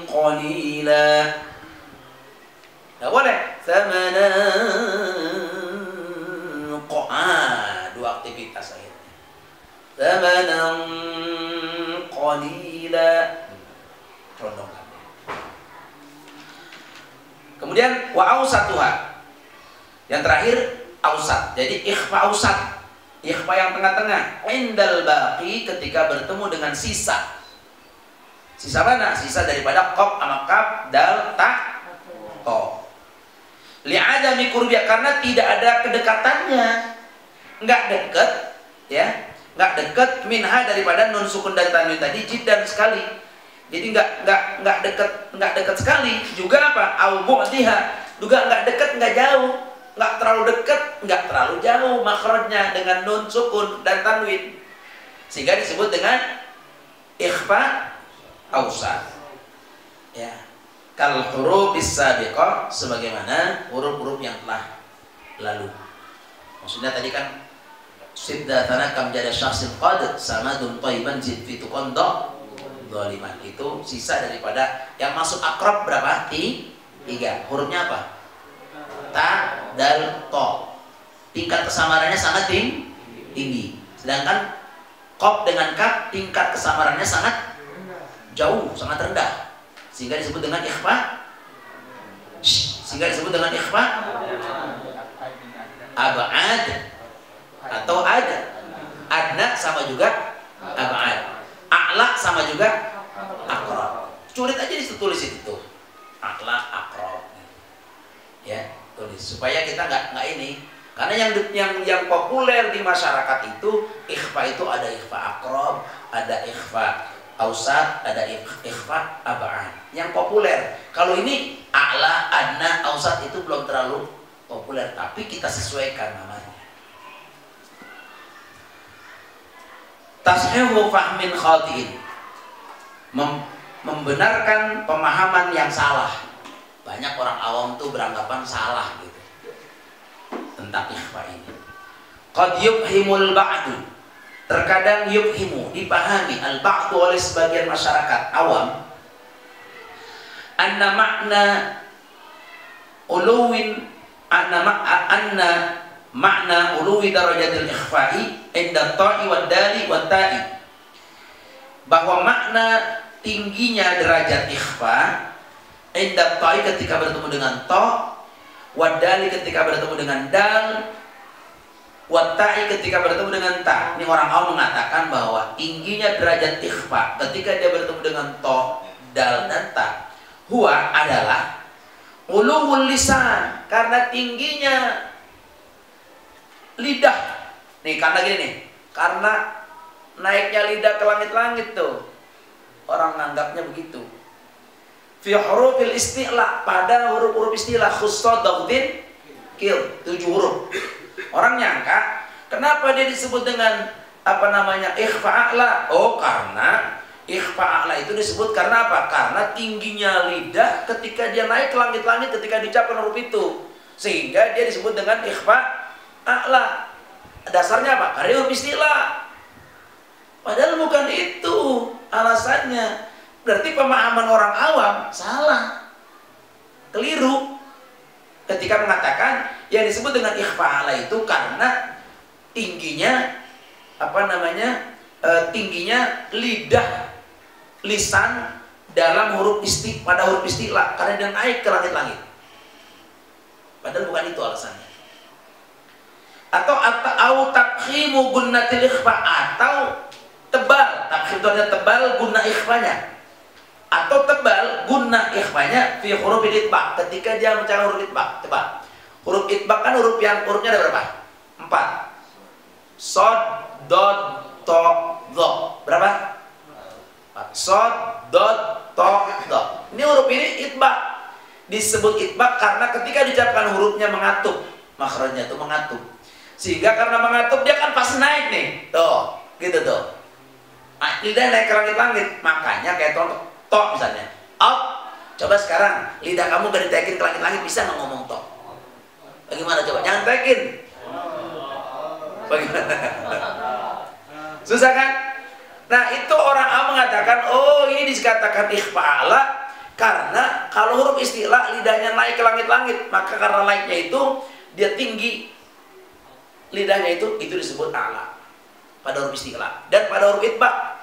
qalila. Nggak boleh. Thamanan dua aktivitas akhirnya. Thamanan qalila. Condongkan. Kemudian wa ausatuha. Yang terakhir ausat. Jadi ikhfa ausat. Ikhfa yang tengah-tengah. Indal baqi, ketika bertemu dengan sisa. Sisa mana? Sisa daripada qaf sama kaf, dal, ta, to. Li'adami qurbiyah, karena tidak ada kedekatannya. Enggak dekat, ya. Enggak dekat minha daripada nun sukun dan tanwin tadi jiddan sekali. Jadi enggak dekat sekali. Juga apa? Au bu'diha. Juga enggak dekat, enggak jauh. Nggak terlalu dekat, nggak terlalu jauh makhrajnya dengan nun sukun dan tanwin, sehingga disebut dengan ikhfa ausat. Ya, kal huruf bis-sabiqah, sebagaimana huruf-huruf yang telah lalu. Maksudnya tadi kan siddatana kam jada syakhsin qad samadun thayyiban zid fi tuqanda dhaliman, itu sisa daripada yang masuk akrab berapa? Tiga. Hurufnya apa? Ta, dal, to. Tingkat kesamarannya sangat tinggi. Sedangkan qaf dengan kaf tingkat kesamarannya sangat jauh, sangat rendah. Sehingga disebut dengan ikhfa. Ab'ad atau ada. Adna sama juga ab'ad. A'la sama juga aqrab. Curit aja ditulis itu. A'la, aqrab. Ya. Tulis supaya kita nggak ini, karena yang populer di masyarakat itu ikhfa, itu ada ikhfa aqrab, ada ikhfa ausat, ada ikhfa ab'ad. Yang populer. Kalau ini a'la, adna, ausat itu belum terlalu populer, tapi kita sesuaikan namanya. Tashihu fahmin khatiin. membenarkan pemahaman yang salah. Banyak orang awam tuh beranggapan salah gitu tentang ikhfa ini. Qad yufhimul ba'du, terkadang yufhimu, dipahami al-ba'du oleh sebagian masyarakat awam, anna makna uluwi darajatil ikhfa'i inda ta'i wad dali wat ta'i, bahwa makna tingginya derajat ikhfa inda ta'i ketika bertemu dengan ta, wad dali ketika bertemu dengan dal, wat ta'i ketika bertemu dengan ta. Ini orang awam mengatakan bahwa tingginya derajat ikhfa ketika dia bertemu dengan ta, dal dan ta, huwa adalah ulul lisan, karena tingginya lidah. Nih karena gini nih, karena naiknya lidah ke langit-langit tuh, orang menganggapnya begitu. Fi hurufil isti'la, pada huruf-huruf istilah, khussad daghdin kil, 7 huruf. Orang nyangka kenapa dia disebut dengan apa namanya ikhfa a'la? Oh, karena ikhfa a'la itu disebut karena apa? Karena tingginya lidah ketika dia naik ke langit-langit ketika diucapkan huruf itu, sehingga dia disebut dengan ikhfa a'la. Dasarnya apa? Karena huruf istilah. Padahal bukan itu alasannya. Berarti pemahaman orang awam salah, keliru ketika mengatakan yang disebut dengan ikhfa a'la itu karena tingginya apa namanya tingginya lidah lisan dalam huruf pada huruf istilah, karena dia naik ke langit-langit. Padahal bukan itu alasannya. Atau tafkhimu gunnatil ikhfa, atau tebal, tafkhim itu artinya tebal, guna ikhfanya, atau tebal guna ikhfanya fi huruf itbaq, ketika dia mengucapkan huruf itbaq. Coba huruf itbaq kan hurufnya ada berapa? 4. Sod, dot, to, dho. Berapa? Sod, dot, to, dho. Ini huruf ini itbaq. Disebut itbaq karena ketika diucapkan hurufnya mengatup, makhrajnya itu mengatup, sehingga karena mengatup dia kan pasti naik nih, tuh, gitu tuh. Lidah naik ke langit-langit, makanya kayak to misalnya, up. Coba sekarang lidah kamu gak ditaikin ke langit-langit, bisa nggak ngomong to? Bagaimana coba? Jangan taikin. Bagaimana? Susah kan? Nah itu orang awam mengatakan, oh ini dikatakan ikhfa a'la karena kalau huruf istilah lidahnya naik ke langit-langit, maka karena naiknya itu dia tinggi lidahnya itu disebut a'la pada huruf istilah. Dan pada huruf itbaq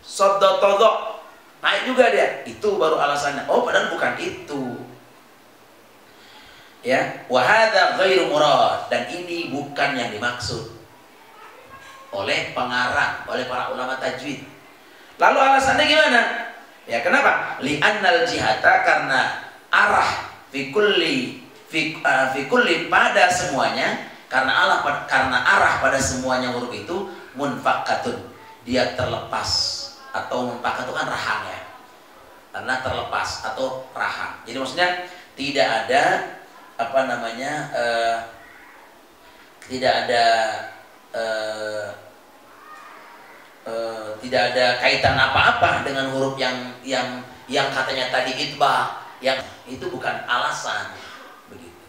soddotodok naik juga dia, itu baru alasannya. Oh padahal bukan itu ya. Wahada ghairu murad, dan ini bukan yang dimaksud oleh pengarang, oleh para ulama tajwid. Lalu alasannya gimana? Ya kenapa? Li'annal jihata, karena arah fi kulli pada semuanya, karena arah pada semuanya huruf itu munfakatun, dia terlepas, atau munfakat itu kan rahang ya, karena terlepas atau rahang. Jadi maksudnya tidak ada apa namanya tidak ada kaitan apa-apa dengan huruf yang katanya tadi itbaq, yang itu bukan alasan begitu.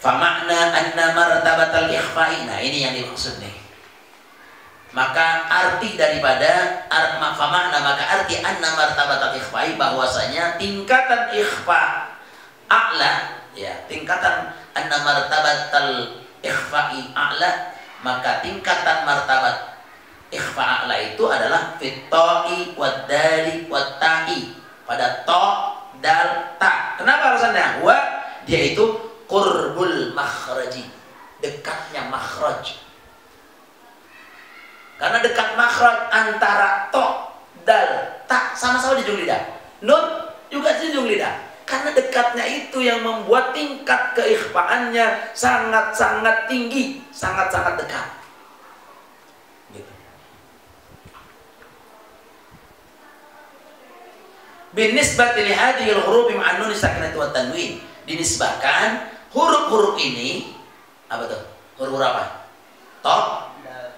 Fa makna anna martabatal ikhfa'i, nah ini yang dimaksud nih. Maka arti daripada maka arti anna martabatal ikhfa'i, bahwasanya tingkatan ikhfa a'la, ya tingkatan anna martabatal ikhfa'i a'la, maka tingkatan martabat ikhfa a'la itu adalah fit ta'i wad dali wat ta'i, pada to, dal, ta. Kenapa alasannya? Wa, dia itu qurbul makhraji, dekatnya makhraj. Karena dekat makhraj antara to, dal, ta sama-sama di ujung lidah. Nun juga di ujung lidah. Karena dekatnya itu yang membuat tingkat keikhfaannya sangat-sangat tinggi, sangat-sangat dekat. Gitu. Binisbati li hadhil huruf ma'an nun sakinati wat tanwin, dinisbahkan huruf-huruf ini apa tuh? Huruf apa? To,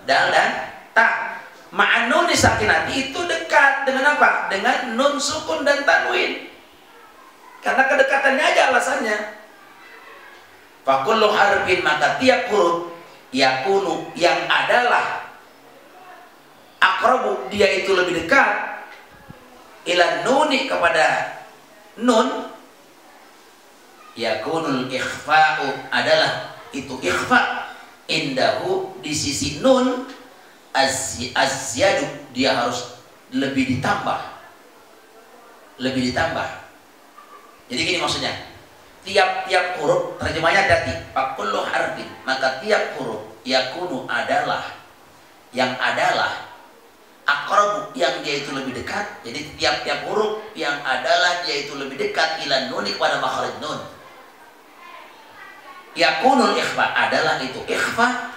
dal dan ta. Ma'an nun sakinati itu dekat dengan apa? Dengan nun sukun dan tanwin. Karena kedekatannya aja alasannya. Fakullu harfin, maka tiap huruf yakunu yang adalah aqrabu, dia itu lebih dekat, ila nuni, kepada nun, yakunul ikhfa'u, adalah itu ikhfa, indahu, di sisi nun, azyadu, dia harus lebih ditambah. Lebih ditambah. Jadi gini maksudnya, tiap-tiap huruf, terjemahnya tadi, fakullu harfin, maka tiap huruf yakunu adalah, yang adalah, aqrabu, yang dia itu lebih dekat. Jadi tiap-tiap huruf yang adalah dia itu lebih dekat ila nuni, kepada makhraj nun. Yakunul ikhfa, adalah itu ikhfa,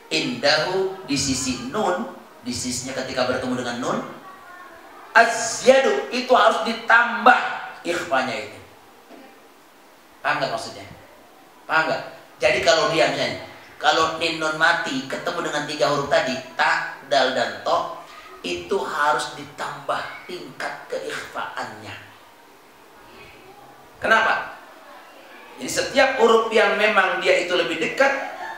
indahu, di sisi nun, di sisinya ketika bertemu dengan nun, azyadu, itu harus ditambah ikhfanya itu. Paham nggak maksudnya? Paham nggak? Jadi kalau dia misalnya, kalau nin nun mati ketemu dengan 3 huruf tadi, ta, dal, dan to, itu harus ditambah tingkat keikhfaannya. Kenapa? Jadi setiap huruf yang memang dia itu lebih dekat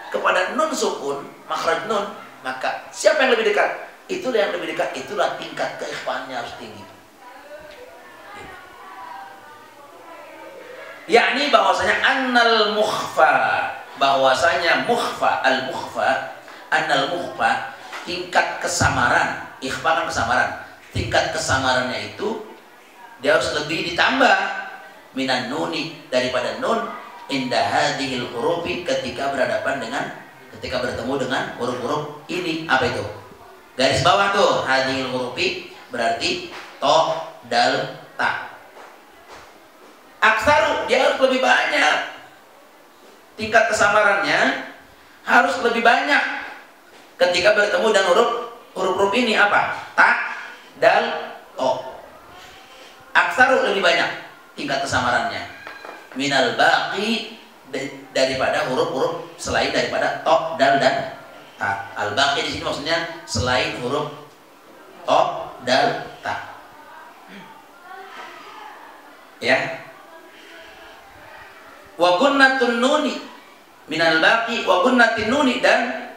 kepada nun sukun, makhraj nun, maka siapa yang lebih dekat? Itulah yang lebih dekat, itulah tingkat keikhfaannya harus tinggi. Yakni bahwasanya annal mukhfa, bahwasanya mukhfa, al mukhfa, annal mukhfa, tingkat kesamaran, ikhfa kan kesamaran, tingkat kesamarannya itu dia harus lebih ditambah minan nuni, daripada nun, inda hadhil hurufi, ketika berhadapan dengan, ketika bertemu dengan huruf-huruf ini. Apa itu? Garis bawah tuh, hadhil hurufi berarti to, dal, ta. Aksaru, dia harus lebih banyak, tingkat kesamarannya harus lebih banyak ketika bertemu dengan huruf-huruf ini. Apa? Ta, dal, to. Aksaru, lebih banyak tingkat kesamarannya minal baqi, daripada huruf-huruf selain daripada to, dal, dan ta. Al baqi di sini maksudnya selain huruf to, dal, ta. Ya. Wa gunnatun nuni minal baqi, wa gunnatin nuni, dan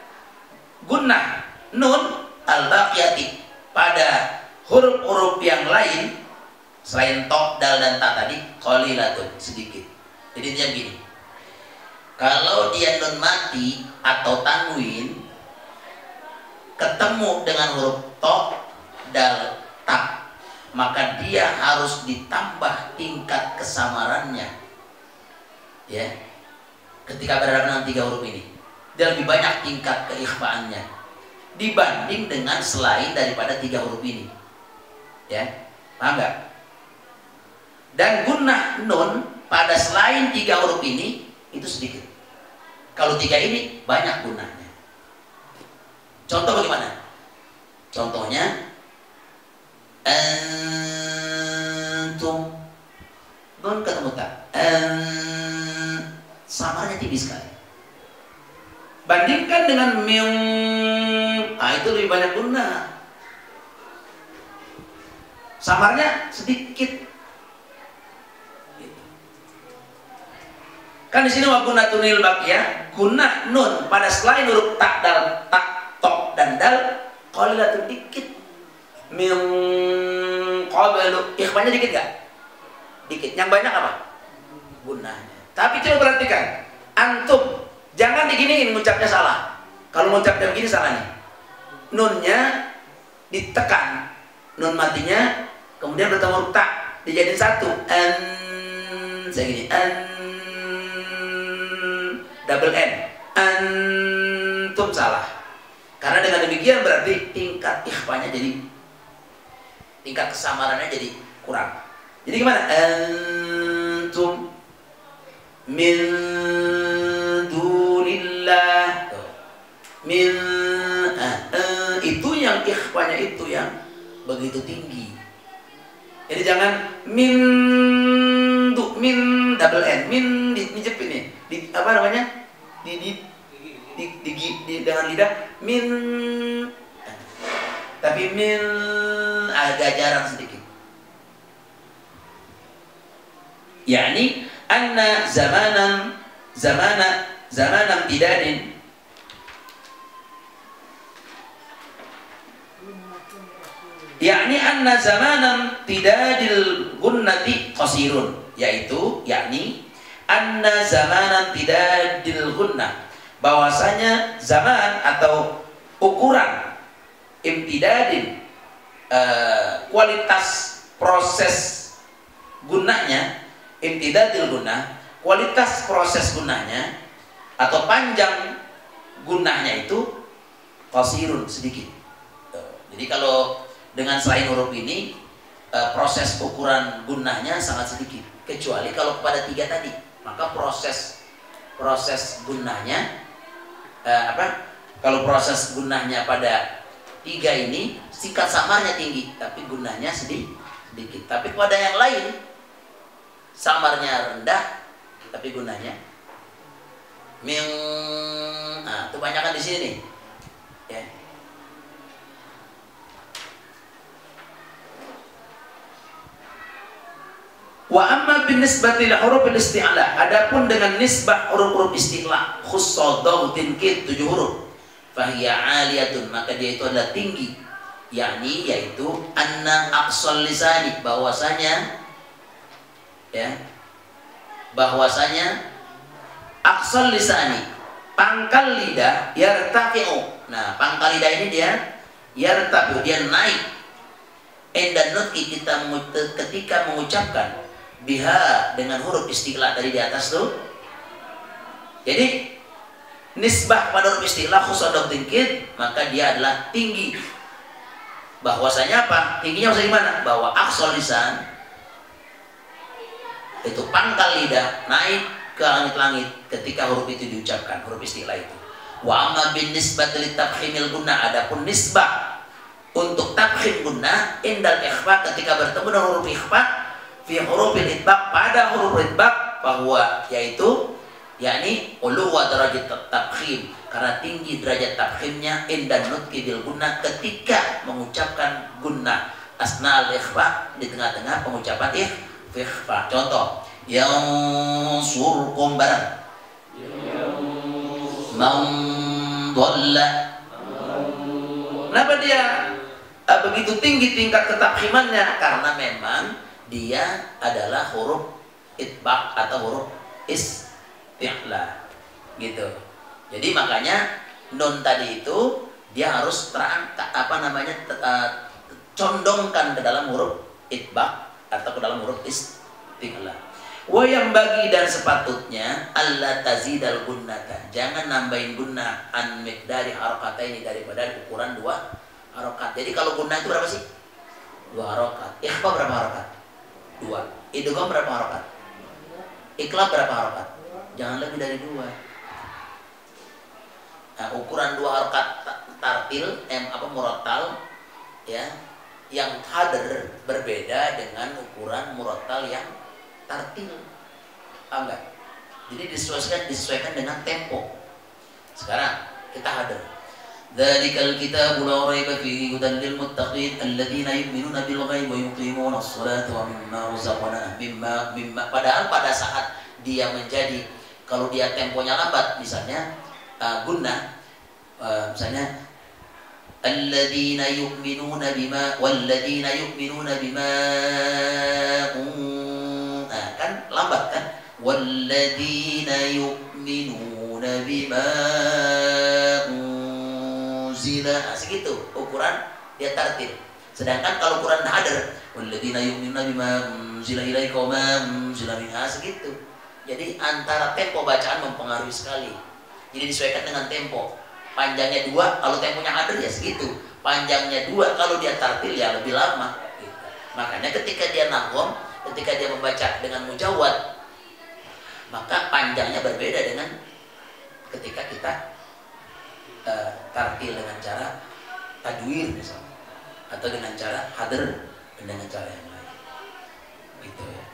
gunnah nun al baqiyati, pada huruf-huruf yang lain selain to, dal, dan ta tadi, qalilatun, sedikit. Jadi dia gini, kalau dia nun mati atau tanwin ketemu dengan huruf to, dal, ta, maka dia harus ditambah tingkat kesamarannya. Ya, ketika berhadapan dengan 3 huruf ini, dia lebih banyak tingkat keikhfaannya dibanding dengan selain daripada 3 huruf ini. Ya, paham nggak? Dan gunnah nun pada selain 3 huruf ini itu sedikit. Kalau 3 ini banyak gunnahnya. Contoh bagaimana? Contohnya antum, nun ketemu tak? Samarnya tipis sekali. Bandingkan dengan mim, itu lebih banyak gunnah. Samarnya sedikit. Kan di sini wa gunnatunil baqiyah, gunnah nun pada selain huruf ta, dal, ta, to, dan dal, qalilatun, dikit. Min qablu, ikhfanya dikit gak? Dikit. Yang banyak apa? Gunnahnya. Tapi coba perhatikan, antum jangan diginiin ngucapnya salah. Kalau ngucapnya begini salah nih. Nunnya ditekan, nun matinya, kemudian bertemu huruf ta, dijadiin satu. Saya gini, double N, antum, salah. Karena dengan demikian berarti tingkat ikhfanya jadi, tingkat kesamarannya jadi kurang. Jadi gimana? Antum min dunillah, min, itu yang ikhfanya itu yang begitu tinggi. Jadi jangan min double N, min dijepit nih, di apa namanya, di dengan lidah, min, tapi min agak jarang sedikit. Yani anna zamanan tidadin, yakni anna zamanan tidadil gunnati qasirun, yaitu yakni anna zamanan tidadil gunnah, bahwasanya zaman atau ukuran imtidadin, kualitas proses gunnahnya, imtidadil gunnah, kualitas proses gunnahnya atau panjang gunnahnya itu qasirun, sedikit. Jadi kalau dengan selain huruf ini proses ukuran gunnahnya sangat sedikit, kecuali kalau pada tiga tadi, maka proses gunnahnya kalau proses gunnahnya pada tiga ini singkat samarnya tinggi, tapi gunnahnya sedikit. Tapi pada yang lain samarnya rendah, tapi gunnahnya itu banyakan di sini nih. Ya. Wa amma binisbati li hurufil isti'la, adapun dengan nisbah huruf-huruf isti'la khussa dhautin kid 7 huruf, fahiya 'aliyatun, maka dia itu adalah tinggi, yakni yaitu anna aqsal lisani, bahwasanya aqsal lisani, pangkal lidah, yartafi'u. Nah, pangkal lidah ini dia yartafi'u, dia naik. Endan nutqi, ketika mengucapkan biha dengan huruf isti'la tadi di atas tuh. Jadi nisbah pada huruf isti'la khusus tingkit, maka dia adalah tinggi. Bahwasanya apa? Tingginya maksudnya gimana? Bahwa aqsal lisan itu pangkal lidah naik ke langit-langit ketika huruf itu diucapkan, huruf isti'la itu. Wa amma bin nisbati li tafkhimil gunnah, adapun nisbah untuk tafkhim gunnah indal ikhfa, ketika bertemu dengan huruf ikhfa fi hurufil itbaq, pada huruf itbaq, bahwa yaitu yakni uluwa derajat tafkhim, karena tinggi derajat tafkhimnya indan nutqi bil gunnah, ketika mengucapkan gunnah asnal ikhfa, di tengah-tengah pengucapan ikhfa. Contoh, yang surkum barang mandalla. Kenapa dia begitu tinggi tingkat ketafkhimannya? Karena memang dia adalah huruf itbaq atau huruf isti'la gitu. Jadi makanya nun tadi itu dia harus condongkan ke dalam huruf itbaq atau ke dalam huruf isti'la. Wa yang bagi, dan sepatutnya alla tazidal gunnata, jangan nambahin gunnah an miqdari harokataini, daripada ukuran 2 harokat. Jadi kalau gunnah itu berapa sih? 2 harokat. Ikhfa berapa harokat? 2. Idgham berapa harokat? Iqlab berapa harokat? Jangan lebih dari 2. Nah, ukuran 2 harokat tartil murattal ya, yang hadr berbeda dengan ukuran murattal yang tartil. Enggak. Jadi disesuaikan dengan tempo. Sekarang kita hadr. Dzalikal kitabu la raiba fihi hudan lil muttaqin alladziina yu'minuuna bil ghaibi wa yuqiimuuna ash-shalata wa mimma razaqnahum mimma. Padahal pada saat dia menjadi, kalau dia temponya lambat, misalnya gunnah, misalnya alladziina yu'minuuna bima walladziina yu'minuuna bima, kan lambat kan, walladziina yu'minuuna bima unzila, segitu ukuran dia tartil. Sedangkan kalau ukuran hadr, walladziina yu'minuuna bima unzila ilaika wa ma unzila minha, segitu. Jadi antara tempo bacaan mempengaruhi sekali. Jadi disesuaikan dengan tempo. Panjangnya 2, kalau temponya hadr ya segitu. Panjangnya 2, kalau dia tartil ya lebih lama gitu. Makanya ketika dia nagom, ketika dia membaca dengan mujawad, maka panjangnya berbeda dengan ketika kita tartil dengan cara tajwid misalnya, atau dengan cara hadr dan dengan cara yang lain gitu ya.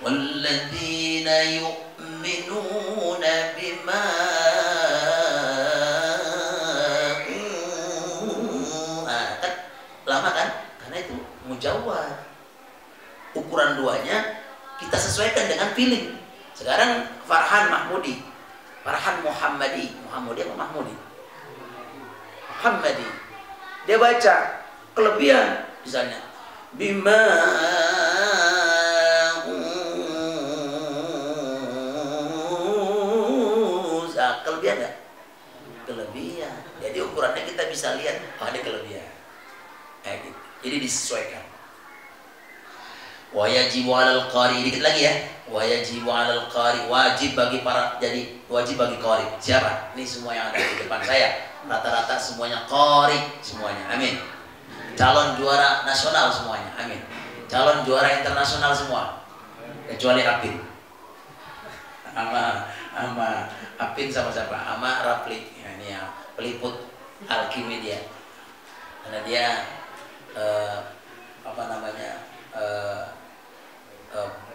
Walladzina yu'minuna bima kan ukuran duanya kita sesuaikan dengan feeling. Sekarang Farhan Mahmudi, Farhan Muhammadi apa Mahmudi? Muhammadi. Dia baca kelebihan misalnya bima kelebihan nggak? Kelebihan. Jadi ukurannya kita bisa lihat, oh ada kelebihan. Gitu. Jadi disesuaikan. Wa yajibu 'alal qari, dikit lagi ya. Wa yajibu 'alal qari, wajib bagi qari. Siapa? Ini semua yang ada di depan saya. Rata-rata semuanya qari semuanya. Amin. Calon juara nasional semuanya. Amin. Calon juara internasional semua. Kecuali Apin. Sama Apin sama siapa? Sama Rapli. Ya, ini yang peliput Alkimedia. Karena dia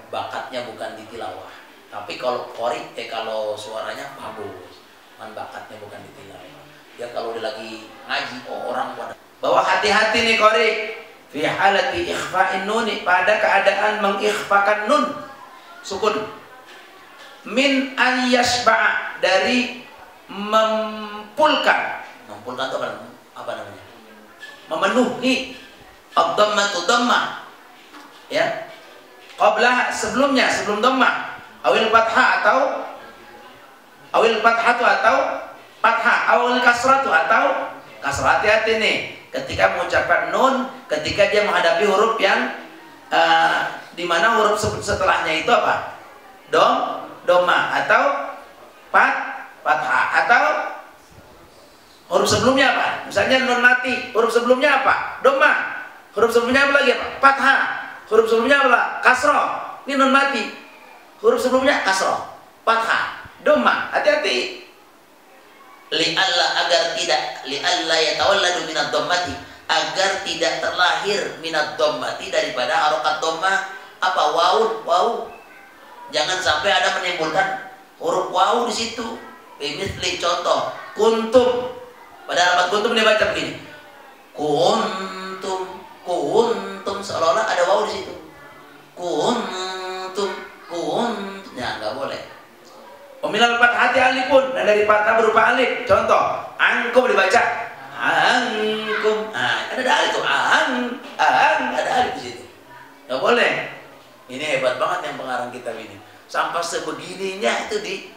bakatnya bukan di tilawah. Tapi kalau qori kalau suaranya bagus. Bakatnya bukan di tilawah. Ya kalau dia lagi ngaji orang pada bahwa hati-hati nih qori fi halati ikhfa'in nuni, pada keadaan mengikhfakan nun sukun, min an yashba'a, dari mempulkan itu apa namanya, memenuhi ad-dhammatu dhammah ya, qabla sebelumnya, sebelum dhammah, awil fathah atau fathah, awil kasratu atau kasrah. Hati-hati nih ketika mengucapkan nun, ketika dia menghadapi huruf yang di mana huruf setelahnya itu apa? Dhamma atau fathah, atau huruf sebelumnya apa? Misalnya nun mati, huruf sebelumnya apa? Dhamma. Huruf sebelumnya apa lagi? Fathah. Huruf sebelumnya apa? Kasroh. Ini nun mati. Huruf sebelumnya kasroh, fathah, dhamma. Hati-hati. Agar tidak yatawalladu minad dhammati, agar tidak terlahir minad dhammati, daripada harokat dhammah apa? Wawu. Jangan sampai ada menimbulkan huruf wawu di situ. Misli contoh kuntum. Pada halamat kuntum dia baca begini. Kuntum seolah-olah ada wawu di situ. Kuntum. Ya, enggak boleh. Peminal fathati alifun, dan dari fathah berupa alif. Contoh, angkum dibaca angkum. Ada alif tuh, ada alif di situ. Enggak boleh. Ini hebat banget yang pengarang kitab ini. Sampai sebegininya itu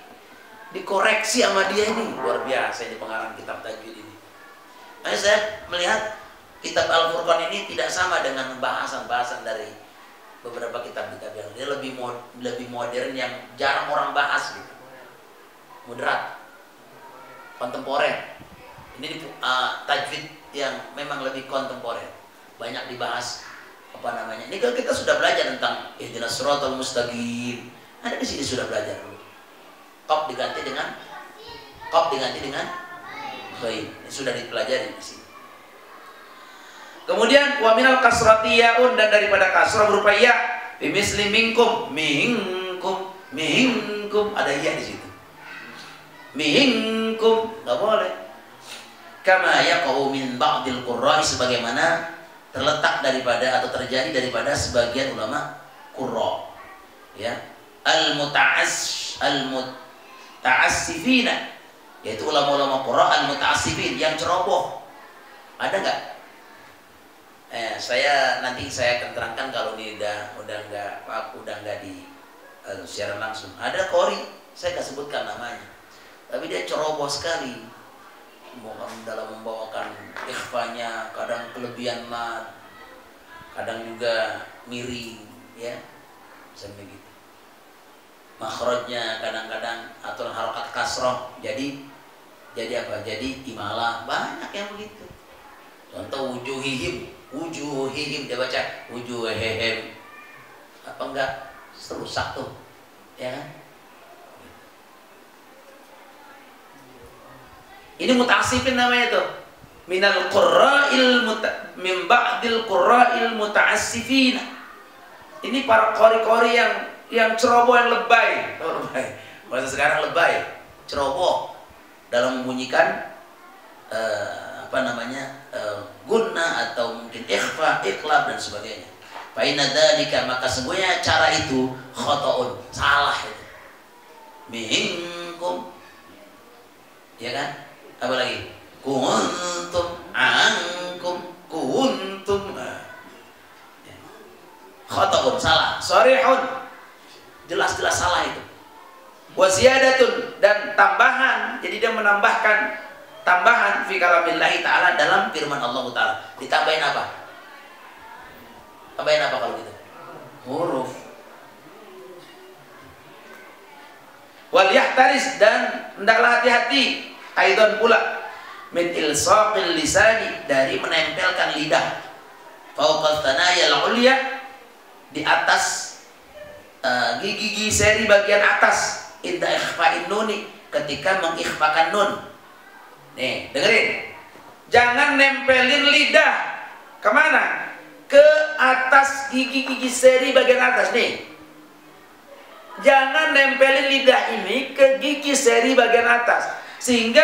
dikoreksi sama dia ini. Luar biasa ini pengarang kitab tajwid ini. Nah, saya melihat kitab Al-Furqan ini tidak sama dengan bahasan-bahasan dari beberapa kitab-kitab yang dia lebih modern, yang jarang orang bahas gitu. Moderat, kontemporer. Ini tajwid yang memang lebih kontemporer, banyak dibahas ini kalau kita sudah belajar tentang ihdinas siratal mustaqim, ada di sini sudah belajar dulu. Qaf diganti dengan ghaib, ini sudah dipelajari di sini. Kemudian wa minal kasrati yaun, dan daripada kasrah berupa ya, bimisli minkum, ada ya di situ. Minkum nggak boleh. Kama yaqau min ba'dil qurra'i, sebagaimana terletak daripada atau terjadi daripada sebagian ulama qurra ya, al-muta'assifina, yaitu ulama-ulama qurra al-muta'assifin, yang ceroboh. Ada nggak? Nanti saya akan terangkan kalau ini udah nggak di siaran langsung. Ada qori, saya nggak sebutkan namanya, tapi dia ceroboh sekali dalam membawakan ikhfanya, kadang kelebihan mad, kadang juga miring ya, sampai gitu. Makhrajnya kadang-kadang aturan harokat kasroh jadi apa? Jadi imalah, banyak yang begitu. Contoh wujuhihim dia baca wujuhihim, apa enggak serusak tuh ya kan? Ini muta'assifin namanya itu. Minal qurra'il min ba'dil qurra'il muta'assifin. Ini para qori-qori yang ceroboh, yang lebay. Bahasa sekarang lebay, ceroboh dalam membunyikan gunnah atau mungkin ikhfa, iqlab dan sebagainya. Fa inna dzalika, maka sungguhnya cara itu khata'un, salah itu. Minkum, ya kan? Apa lagi? Kuntum, ankum, kuntum. Khata'un, salah. Sharihun, jelas-jelas salah itu. Wa ziyadatun, dan tambahan, jadi dia menambahkan tambahan fi kalamillahi ta'ala, dalam firman Allah Ta'ala. Ditambahin apa? Tambahin apa kalau gitu? Huruf. Wal yahtaris, dan hendaklah hati-hati aidan pula min ilsaqil lisani, dari menempelkan lidah fauqa thanayal ulya, di atas gigi-gigi seri bagian atas, inda ikhfa'in nuni, ketika mengikhfakan nun. Nih, dengerin. Jangan nempelin lidah kemana? Ke atas gigi-gigi seri bagian atas nih. Jangan nempelin lidah ini ke gigi seri bagian atas, sehingga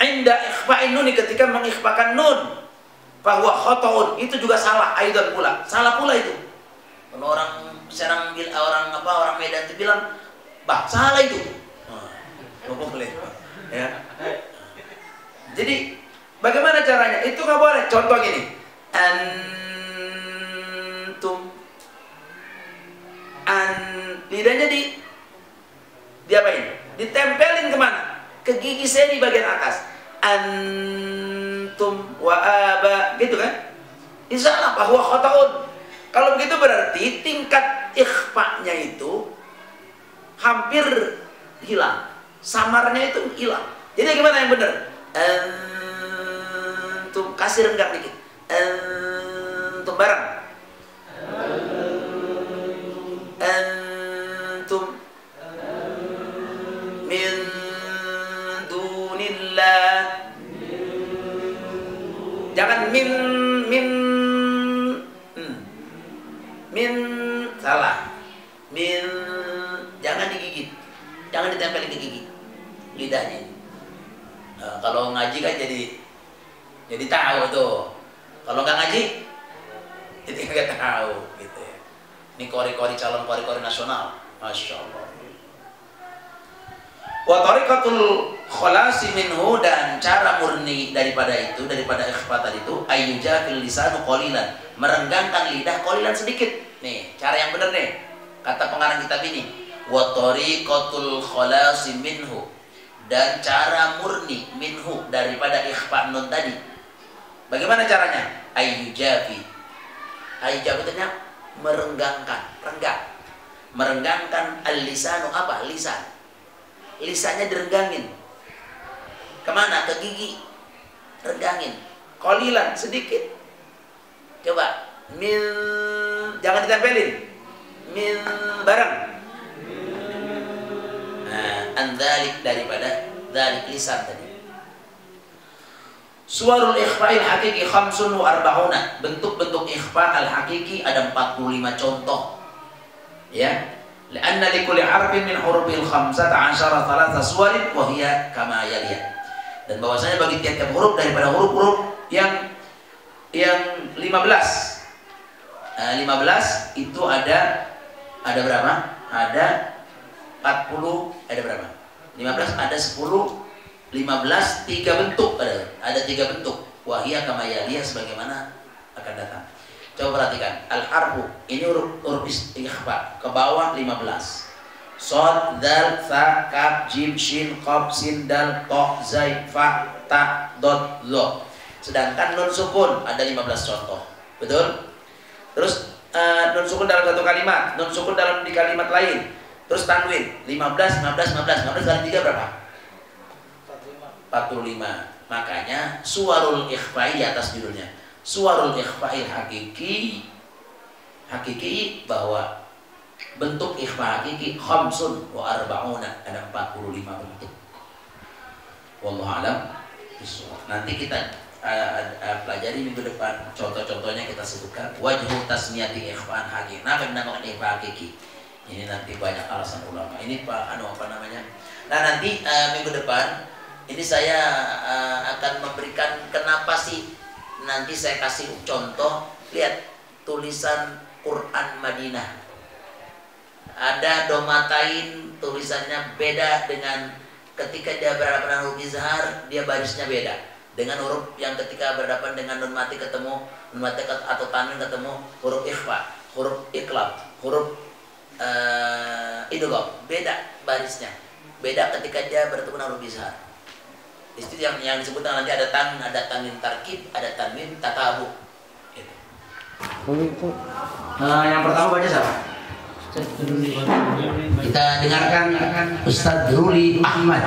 inda ikhfa'in nuni, ketika mengikhfakan nun, bahwa khata'un, itu juga salah. Aidan pula, salah pula itu. Kalau orang Serang, orang Medan itu bilang, bah, salah itu. Boleh, ya. Jadi bagaimana caranya? Itu nggak boleh. Contoh gini, antum, lidahnya diapain? Ditempelin kemana? Ke gigi seri bagian atas. Antum wa aba, gitu kan? Insyaallah bahwa khata'un. Kalau begitu berarti tingkat ikhfa-nya itu hampir hilang, samarnya itu hilang. Jadi gimana yang benar? Antum, kasih renggang dikit. Antum, bareng. Antum min dunillah. Jangan min salah. Min, jangan digigit, jangan ditempelin ke gigi lidahnya. Kalau ngaji kan jadi tahu tuh. Kalau nggak ngaji jadi nggak tahu gitu ya. Ini kori-kori, calon kori-kori nasional, masya Allah. Wa tariqatul khalasi minhu, dan cara murni daripada ikhfa tadi itu, ayyujafil lisanu qalilan, merenggangkan lidah qalilan, sedikit. Nih, cara yang benar nih, kata pengarang kitab ini. Wa tariqatul khalasi minhu, dan cara murni minhu, daripada ikhfa nun tadi. Bagaimana caranya? Ayyujafi. Ayyujafi itu merenggangkan, renggang. Merenggangkan al-lisanu, apa? Lisan. Lisannya direnggangin. Kemana? Ke gigi. Renggangin. Qalilan, sedikit. Coba. Jangan ditempelin. Bareng. Nah, andalik, daripada dalik lisan tadi. Suwarul ikhfa'il hakiki khamsun wa arba'una. Bentuk-bentuk ikhfa' al-hakiki ada 45 contoh. Ya. Lianna likulli harfin min hurufil khamsata asyara thalatha suwarin wa hiya kama yaliya. Dan bahwasanya bagi tiap-tiap huruf daripada huruf-huruf yang 15. 15 itu ada berapa? Ada 40, ada berapa? 15, ada 10, 15, 3 bentuk ada 3 bentuk. Wahia kama yaliya, sebagaimana akan datang. Coba perhatikan, al-harfu ini huruf ikhfa, ke bawah 15. Shad, dal, tha, kaf, jim, shin, qaf, sin, dal, ta, zai, fa, ta, dot, lo. Sedangkan nun sukun ada 15 contoh. Betul? Terus nun sukun dalam satu kalimat, nun sukun dalam di kalimat lain. Terus tanwin 15 kali 3 berapa? 45. Makanya suwarul ikhfa'i, di atas judulnya suwarul ikhfa'il hakiki bahwa bentuk ikhfa hakiki khamsun wa arba'una, ada 45 bentuk. Wallahu a'lam bishawab. Nanti kita pelajari minggu depan, contoh-contohnya kita sebutkan. Wajhu tasmiyati ikhfa'an hakiki. Kenapa dinamakan ikhfa hakiki? Ini nanti banyak alasan ulama. Ini apa namanya? Nah, nanti minggu depan ini saya akan memberikan kenapa sih, nanti saya kasih contoh. Lihat tulisan Quran Madinah. Ada domatain tulisannya beda dengan ketika dia berhadapan dengan huruf izhar, dia barisnya beda dengan huruf yang ketika berhadapan dengan nun mati ketemu nun mati atau tanwin ketemu huruf ikhfa, huruf iqlab, huruf idgham, beda barisnya, beda ketika dia bertemu dengan huruf izhar. Itu yang disebutkan nanti ada tanwin tarkib, ada tanwin tatabu. Gitu. Yang pertama baca siapa? Kita dengarkan Ustadz Ruli Ahmad,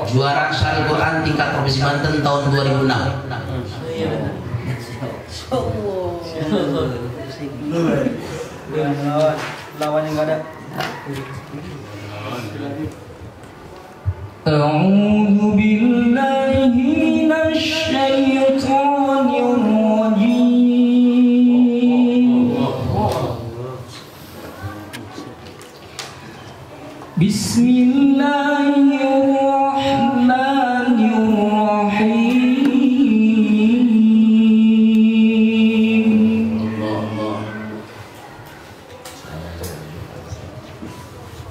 juara Syarih Quran tingkat Provinsi Banten tahun 2006. Lawan yang nggak ada. A'udzu billahi minasy syaithanir rajim. Bismillahirrahmanirrahim.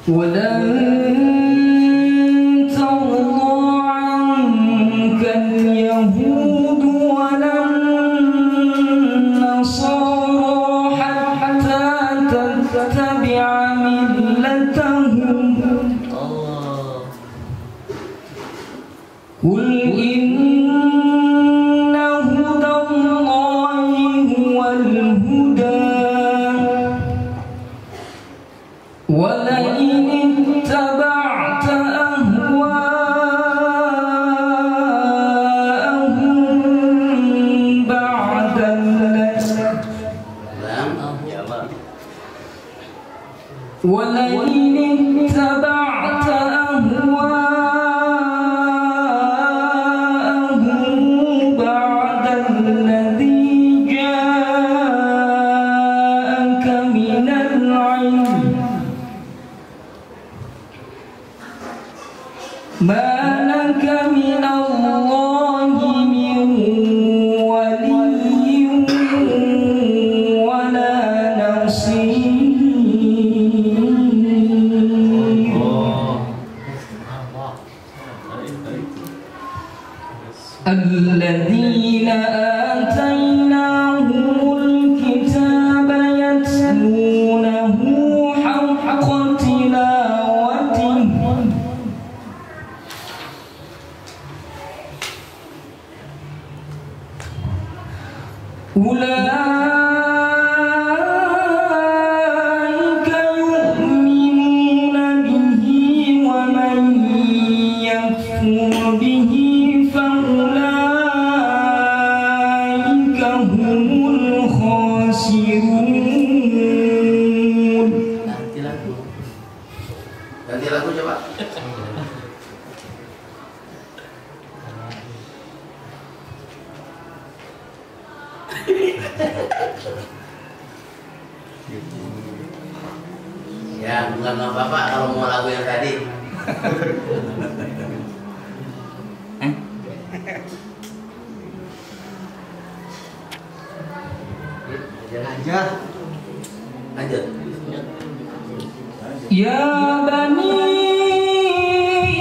Walan tarda 'anka al-yahud walan nasara hatta tattabi'a millatahum. Qul inna hudallahi huwal huda wa la in ittaba'ta ahwa'ahum ba'da wa la in ittaba'ta ahwa'ahum ba'da alladhi ja'aka minal 'ilm ma laka minallahi min waliyyin wa la nasir. الذين آتيناهم الكتاب يتلونه حق تلاوته أولئك يؤمنون به ومن يكفر به فأولئك هم الخاسرون. Ganti lagu coba. Ya, bukan apa-apa kalau mau lagu yang tadi. Aja. Lanjut. Ya bani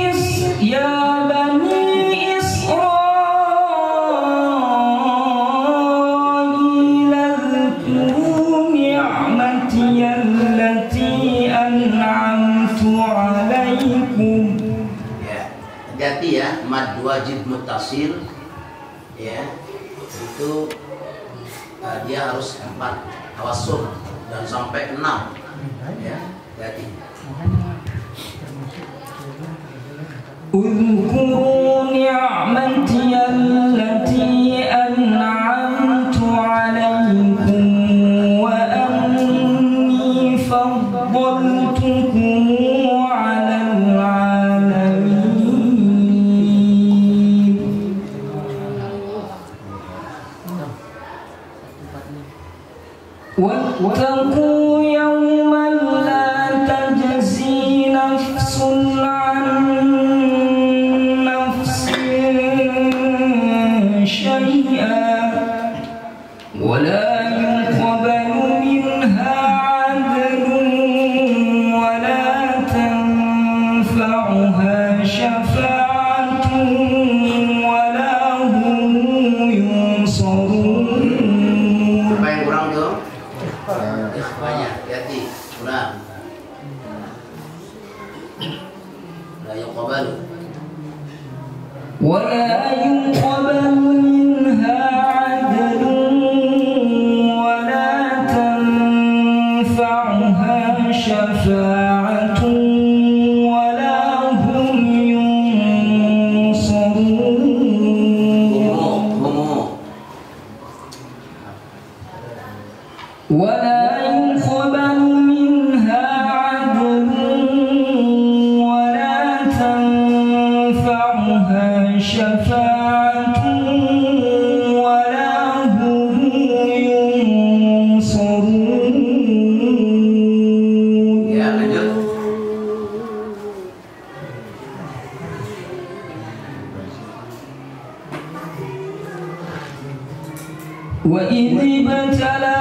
Israil اذkuru ni'mati allati an'amtu 'alaikum. Ya, hati-hati ya, mad wajib muttasil ya. Itu dia harus 4 tawassul dan sampai 6 ya. Hati. اذكروا نعمتي التي أنعمت عليكم وأني فضلتكم على العالمين. واتقوا يوما لا تجزي نفس عن نفس شيئا ولا يقبل La yuqbalu. ولا يقبل منها عدل ولا تنفعها شفاعة ولا هم ينصرون ولا يقبل منها عدل ولا تنفعها شفاعة ولا هم ينصرون. Ya, lanjut. وإذ ابتلى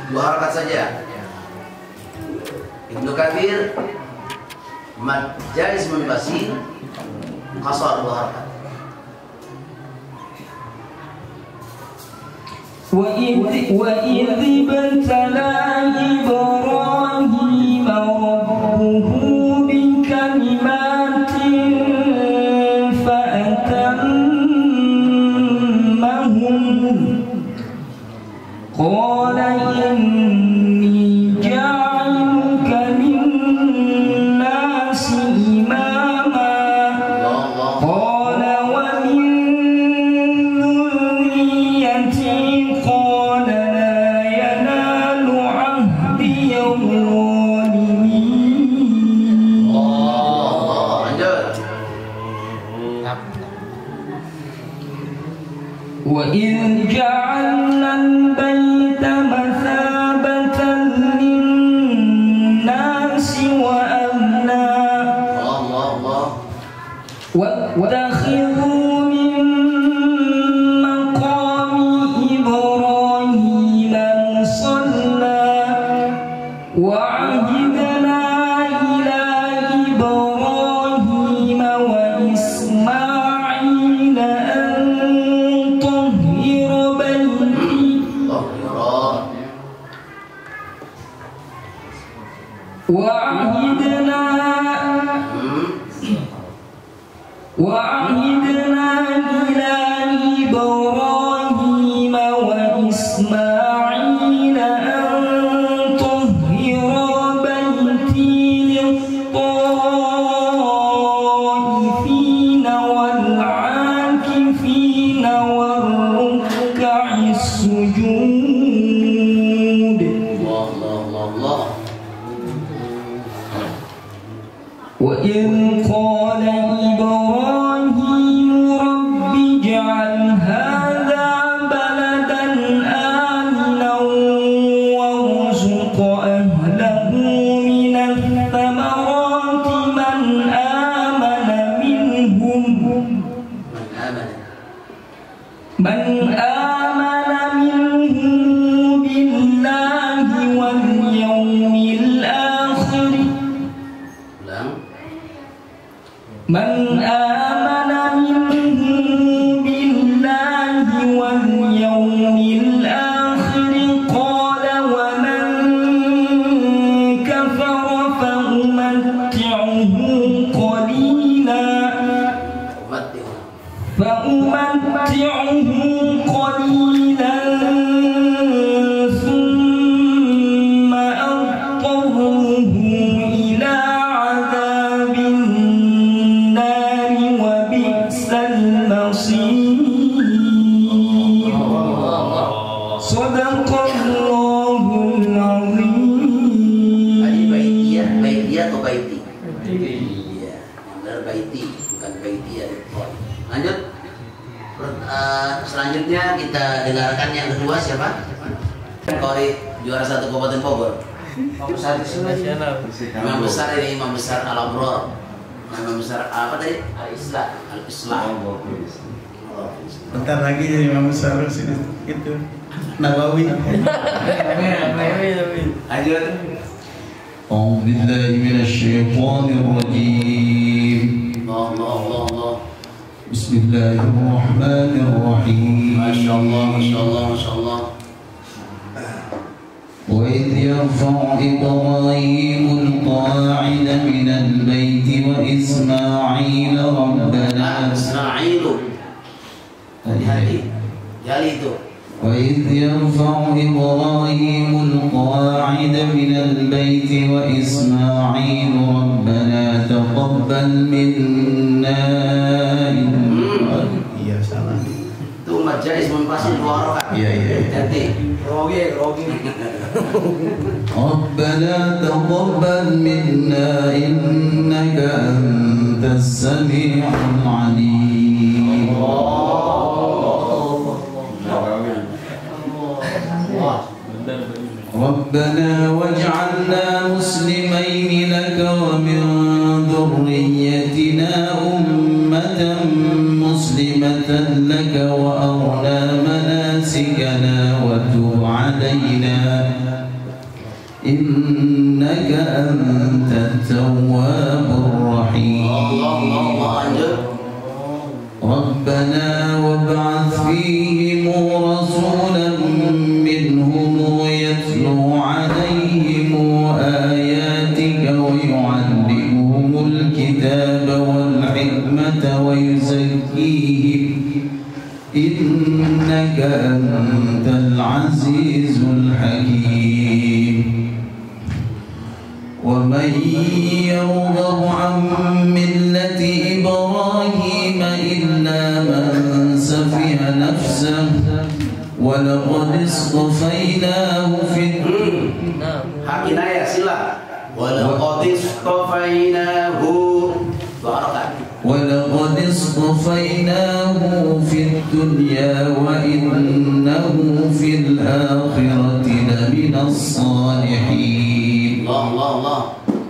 Dua harakat saja. Ibnu Katsir mad jaiz munfasil qasar dua harakat. وإذ ابتلى إبراهيم ربه بكلمات فأتمهن قال إني جاعلك للناس إماما قال ومن ذريتي قال لا ينال عهدي الظالمين. Lanjut. وإذ جعلنا البيت مثابة للناس وأمنا واتخذوا من مقام إبراهيم مصلى وعهدنا إلى إبراهيم وإسماعيل أن طهر بيتي وعهدنا إلى إبراهيم وإسماعيل أن طهر بيتي للطائفين والعاكفين والركع السجود. وإذ قال إبراهيم رب اجعل هذا بلدا آمنا وارزق أهله من الثمرات من آمن منهم بالله واليوم الآخر من آمن منهم بالله واليوم الآخر قال ومن كفر فأمتعه قليلا ثم أضطره إلى عذاب النار وبئس المصير. صدق الله العظيم. Baitiyah atau baiti? Iya, yang benar baiti, bukan baitiyah. Lanjut. Selanjutnya kita dengarkan yang kedua siapa? Kori juara 1 Kabupaten Bogor. Imam besar ini Imam besar Al-Abror. Imam besar apa tadi? Al-Islam. Bentar lagi jadi imam besar sini gitu. Nawawi. Lanjut. أعوذ بالله من الشيطان الرجيم. Allah. بسم الله الرحمن الرحيم. Masya Allah. وإذ يرفع إبراهيم القواعد من البيت وإسماعيل ربنا إسماعيل hati-hati jali itu. وإذ يرفع إبراهيم القواعد من البيت وإسماعيل ربنا تقبل منا Iya salah. Itu umat jais mempasin 2 rakaat. Iya. Hati. Rogi. ربنا تقبل منا إنك أنت السميع العليم ربنا واجعلنا مسلمين لك ومن ذريتنا أمة مسلمة لك وأرنا مناسكنا وتب علينا إنك أنت التواب الرحيم ربنا وابعث فيهم رسولا منهم يتلو عليهم آياتك ويعلمهم الكتاب والحكمة ويزكيهم إنك أنت العزيز الحكيم ومن يرغب عن ملة إبراهيم إلا من سفه نفسه ولقد اصطفيناه في Hakina ya sila. Walaqad istafainahu. Barakat. ولقد اصطفيناه في الدنيا وإنه في الآخرة لمن الصالحين Allah.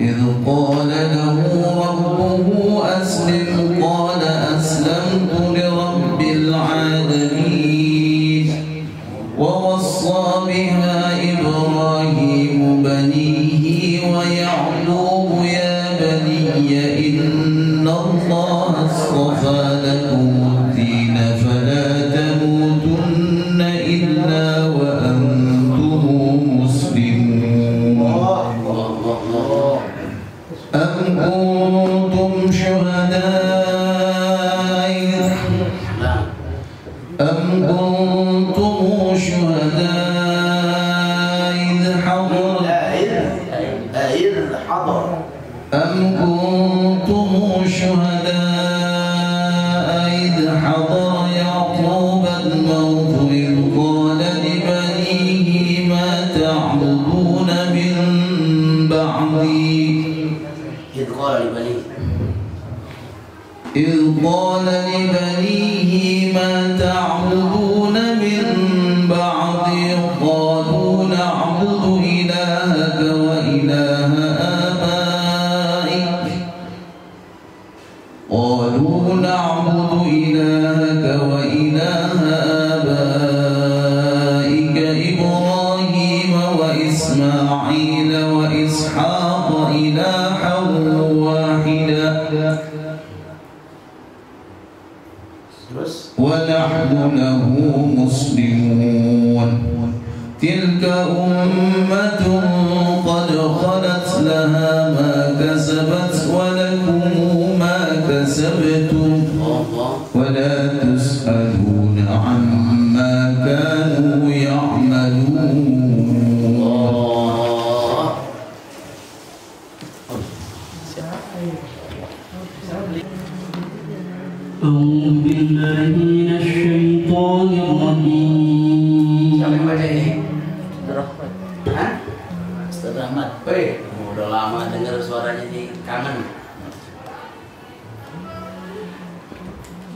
إذ قال له ربه أسلم قال أسلمت لرب العالمين ووصى بها إبراهيم بنيه ويعقوب يا بني إن الله اصطفى لكم الدين فلا تموتن إلا وأنتم مسلمون أم كنتم شهداء إذ حضر أم كنتم شهداء إذ حضر يعقوب الموت إذ قال لبنيه ما تعبدون من بعدي إذ قال لبنيه ما تعبدون من بعدي قالوا نعبد إلهك وإله آبائك إبراهيم وإسماعيل وإسحاق إلها واحدا ونحن له مسلمون تلك أمة قد خلت لها ما كسبت ولكم ما كسبتم ولا تسألون عما كانوا يعملون أعوذ بالله من الشيطان الرجيم. Siapa yang baca ini? Rahmat. Hah? Ustaz Rahmat. Woi, udah lama dengar suaranya nih, kangen.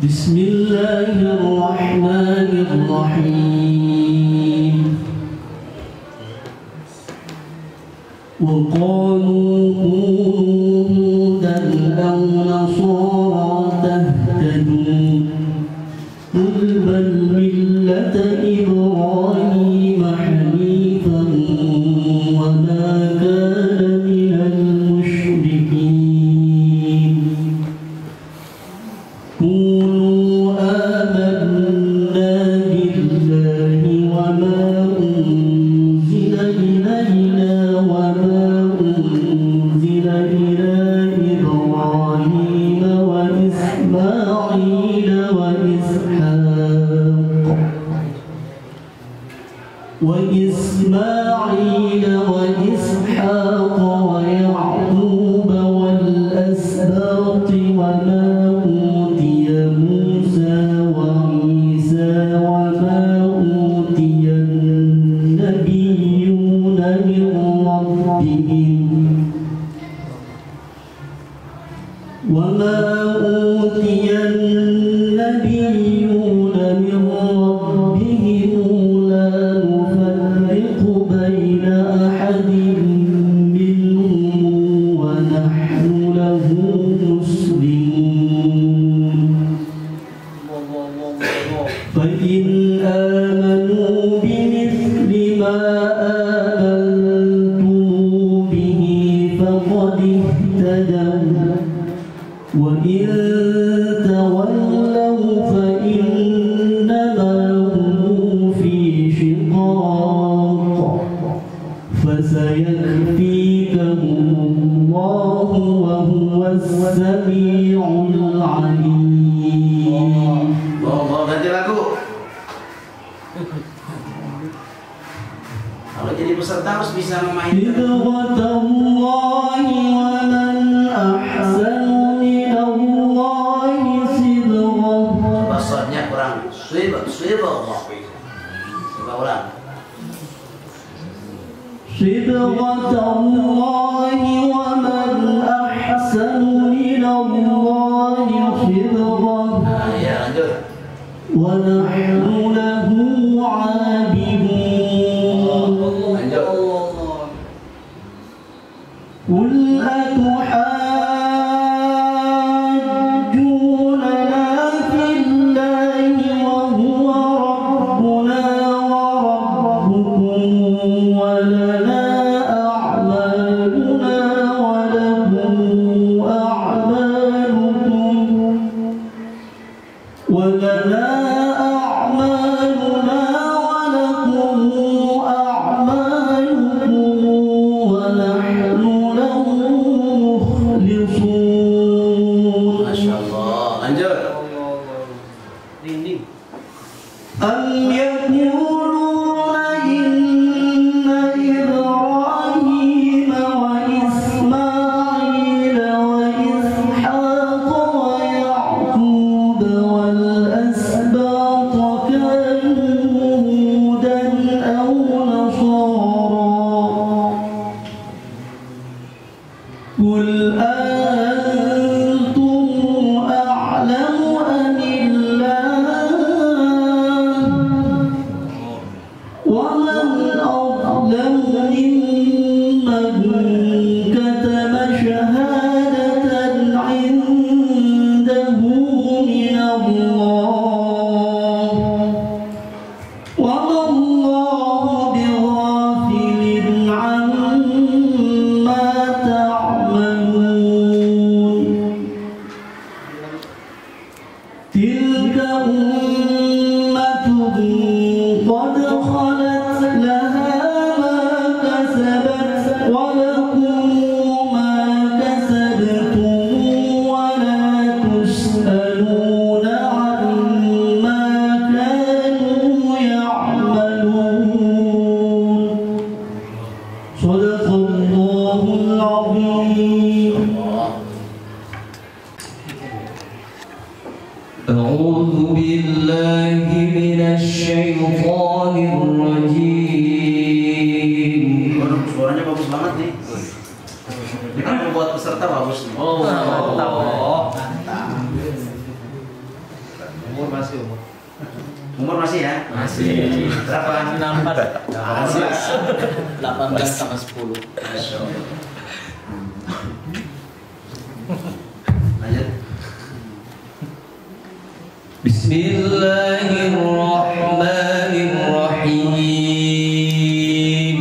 Bismillahirrahmanirrahim. وقالوا كونوا هودا أو نصارى تهتدوا قل بل ملة إبراهيم حنيفا وما كان من المشركين قولوا آمنا بالله وما أنزل إلينا وما أنزل وما أوتي النبيون من ربهم لا نفرق بين أحد منهم ونحن له مسلمون فإن آمنوا بمثل ما آمنتم به فقد اهتدوا وإن تولوا فإنما هم في شقاق فسيكفيكهم الله وهو السميع العليم. Ganti lagu. Kalau jadi peserta harus bisa memainkan. Sidqallahi wa man ahsanu minallahi sidqan. Basarnya kurang. Swibah. Coba ulang. Sidqallahi wa man ahsanu minallahi sidqan. Ya lanjut. Wa nahnu lahu 'abidun. Lanjut. قل أتحاجوننا في الله وهو ربنا وربكم ولنا أعمالنا ولكم أعمالكم ولنا أعمالنا ولكم أعمالكم ونحن له مخلصون. Masya Allah. Lanjut. أم يقولون إن إبراهيم وإسماعيل وإسحاق ويعقوب والأسباط كانوا هودا أو نصارى قل أنتم أعلم أم الله ومن أظلم ممن كتم شهادة عنده من الله وما الله بغافل عما تعملون تلك أمة قد خلت لها ما كسبت ولكم ما كسبتم ولا تسألون عما كانوا يعملون صدق الله العظيم. أعوذ بالله من الشيطان الرجيم. Suaranya bagus banget nih. Ini buat peserta bagus nih. Oh, mantap. Umur masih ya? Masih. Berapa? 18 sama 10. Lanjut. Bismillahirrahmanirrahim.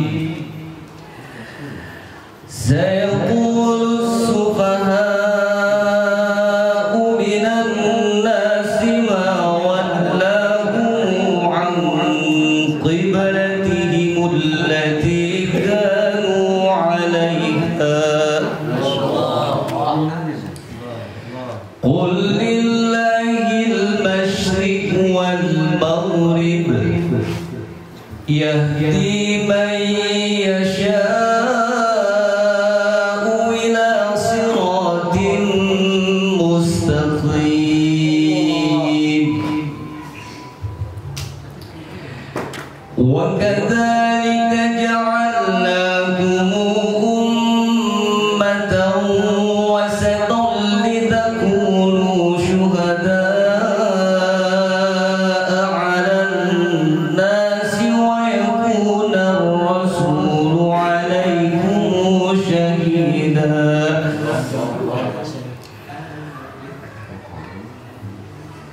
Sayaqulu as-sufaha'u minan nasi ma wallahum 'an qiblatihim allati kanu 'alayha. قل لله المشرق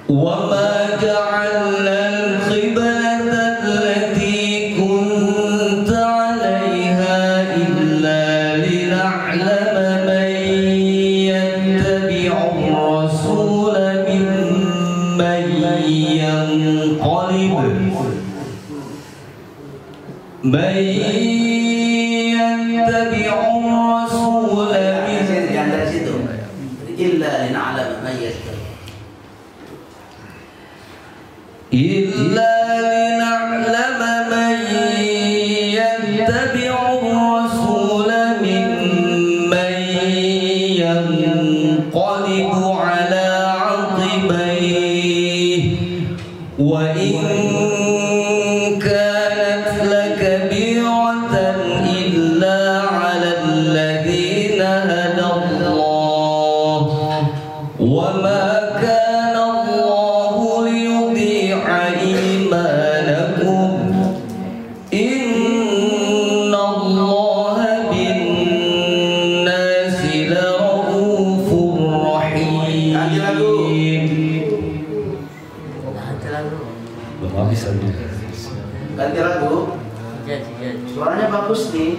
وما جعلنا القبلة التي كنت عليها إلا لنعلم من يتبع الرسول ممن ينقلب Jangan dari situ. Illa lina'lam man yattaqi. إلا لنعلم من يتبع الرسول ممن ينقلب على عقبيه وإن كانت لكبيرة إلا على الذين هدى الله وما كان الله ليضيع إيمانكم إن الله بالناس لرؤوف رحيم. Ganti lagu. Suaranya bagus nih.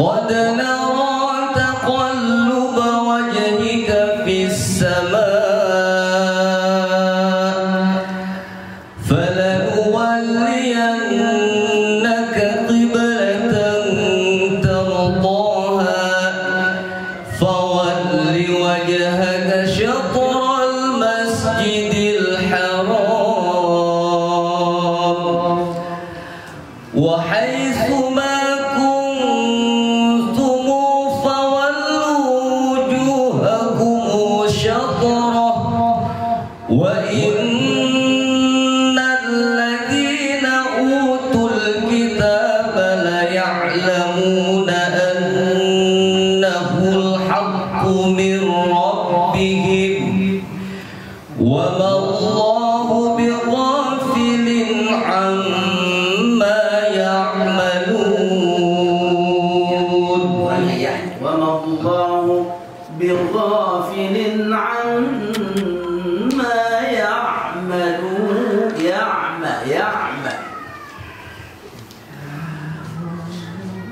قد نرى تقلب وجهك في السماء فلنولينك قبلة ترضاها فول وجهك شطر المسجد الحرام وحيث ما كنتم فولوا وجوهكم شطره وإن الذين أوتوا الكتاب ليعلمون أنه الحق من ربهم وما الله بغافل عما يعملون. وما الله بغافل عما يعملون. يعمل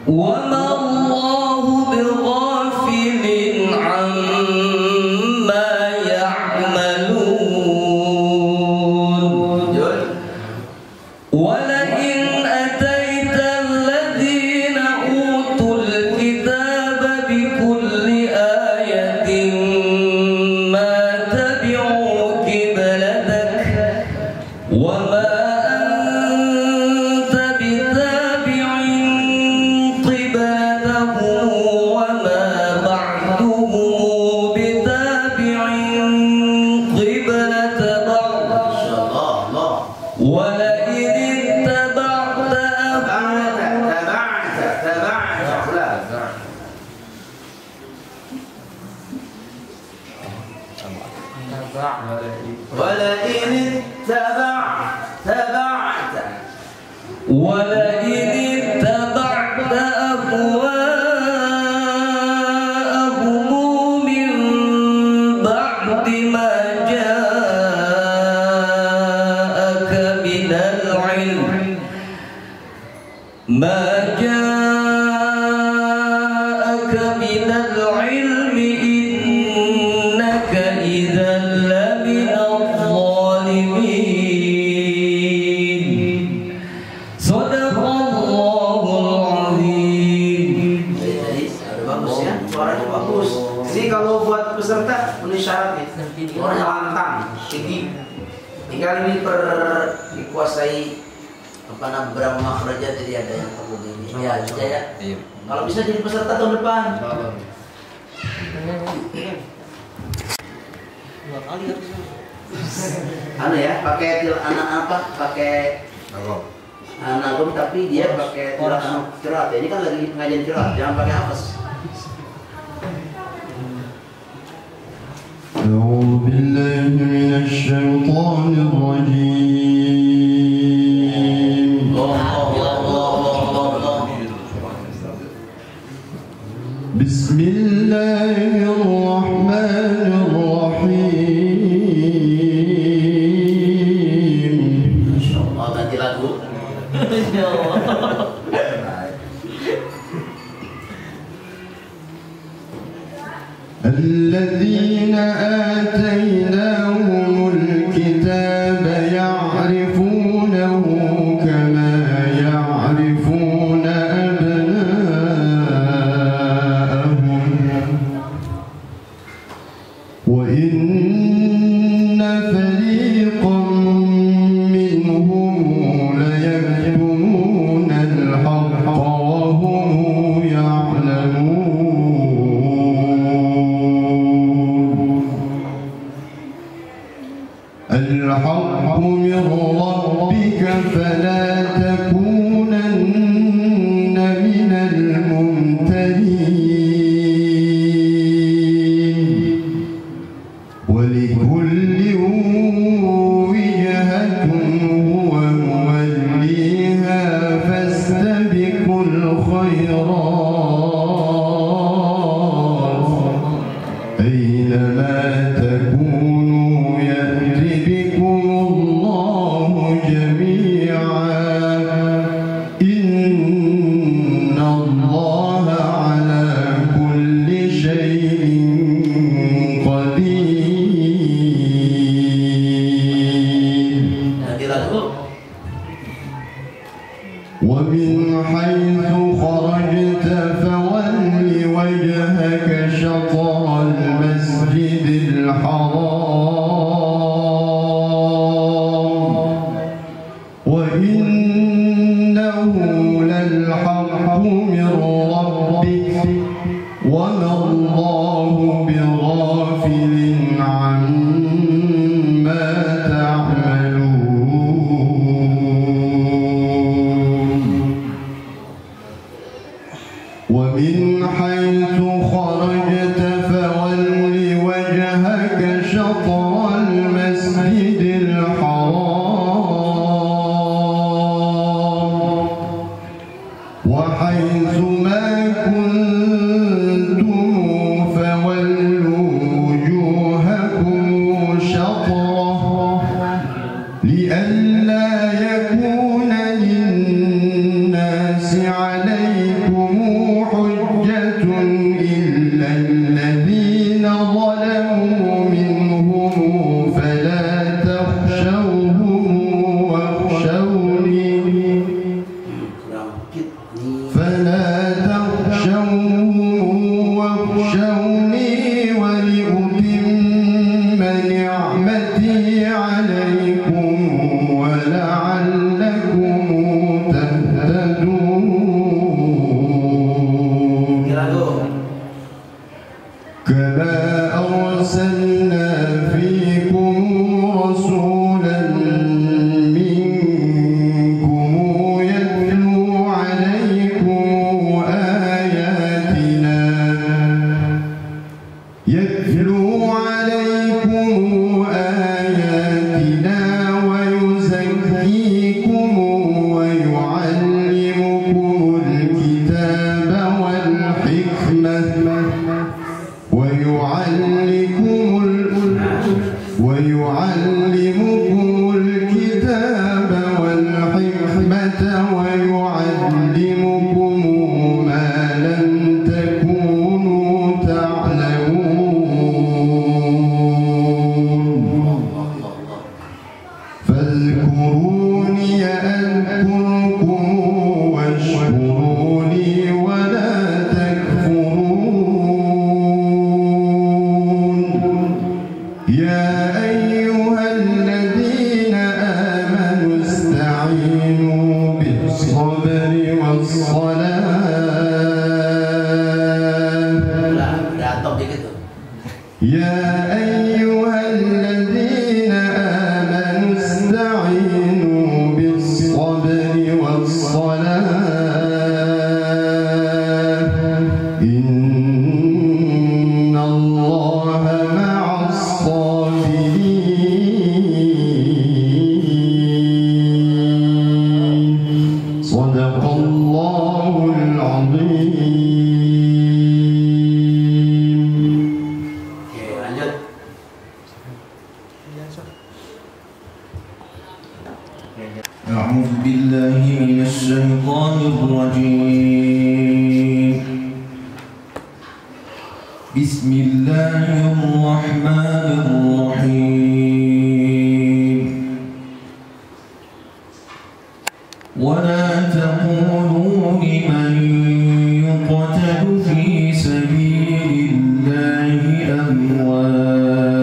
وما الله بغافل عما يعملون. ولئن أتيت الذين أوتوا الكتاب بكل آية ما تبعوا قبلتك وما أنت بتابع قبلتهم وما بعضهم بتابع قبلة بعض ولئن اتبعت ولئن اتبعت أهواءهم من بعد ما جاءك من العلم إنك إذا لمن الظالمين. صدق الله العظيم. Bagus ya, suaranya bagus. Jadi kalau buat peserta memenuhi syarat nih, suaranya lantang, tinggi. Tinggal ini dikuasai berapa makhrajat, jadi ada yang perlu ini. Ya, sudah ya. Kalau bisa jadi peserta tahun depan. Anu ya, pakai anak apa? Pakai nagum tapi dia pakai tirat. Ini kan lagi pengajian tirat, jangan pakai hafaz. أعوذ بالله من الشيطان الرجيم. بسم الله الرحمن الرحيم. الرحيم. Insyaallah ganti lagu. الذين آتيناهم الكتاب يعرفونه كما يعرفون أبناءهم وإن فريقا منهم ليكتمون الحق وهم يعلمون. الحق من ربك فلا تكونن من الممترين. ولكل وجهة هو موليها فاستبقوا الخيرات أينما تكونوا يأت بكم الله جميعا إن الله على كل شيء قدير. Ganti lagu. ومن حيث خرجت فول وجهك شطر المسجد الحرام وإنه للحق من ربك وما الله بغافل عما تعملون. ومن حيث خرجت فول وجهك شطر المسجد الحرام وحيث ما كنتم فولوا وجوهكم شطره لئلا يكون للناس عليكم حجة إلا الذين ظلموا منهم فلا تخشوهم واخشوني ولأتم نعمتي عليكم ولعلكم تهتدون. كما أرسلنا فيكم رسولا منكم يتلو عليكم آياتنا ويزكيكم ويعلمكم الكتاب والحكمة ويعلمكم ما لم تكونوا تعلمون. فاذكروني أذكركم واشكروا لي ولا تكفرون. يا أيها الذين آمنوا استعينوا بالصبر والصلاة. يا أيها الذين آمنوا استعينوا بالصبر والصلاة إن الله مع الصابرين. صدق الله العظيم. Oke, lanjut. بسم الله الرحمن الرحيم ولا تقولوا لمن يقتل في سبيل الله أموات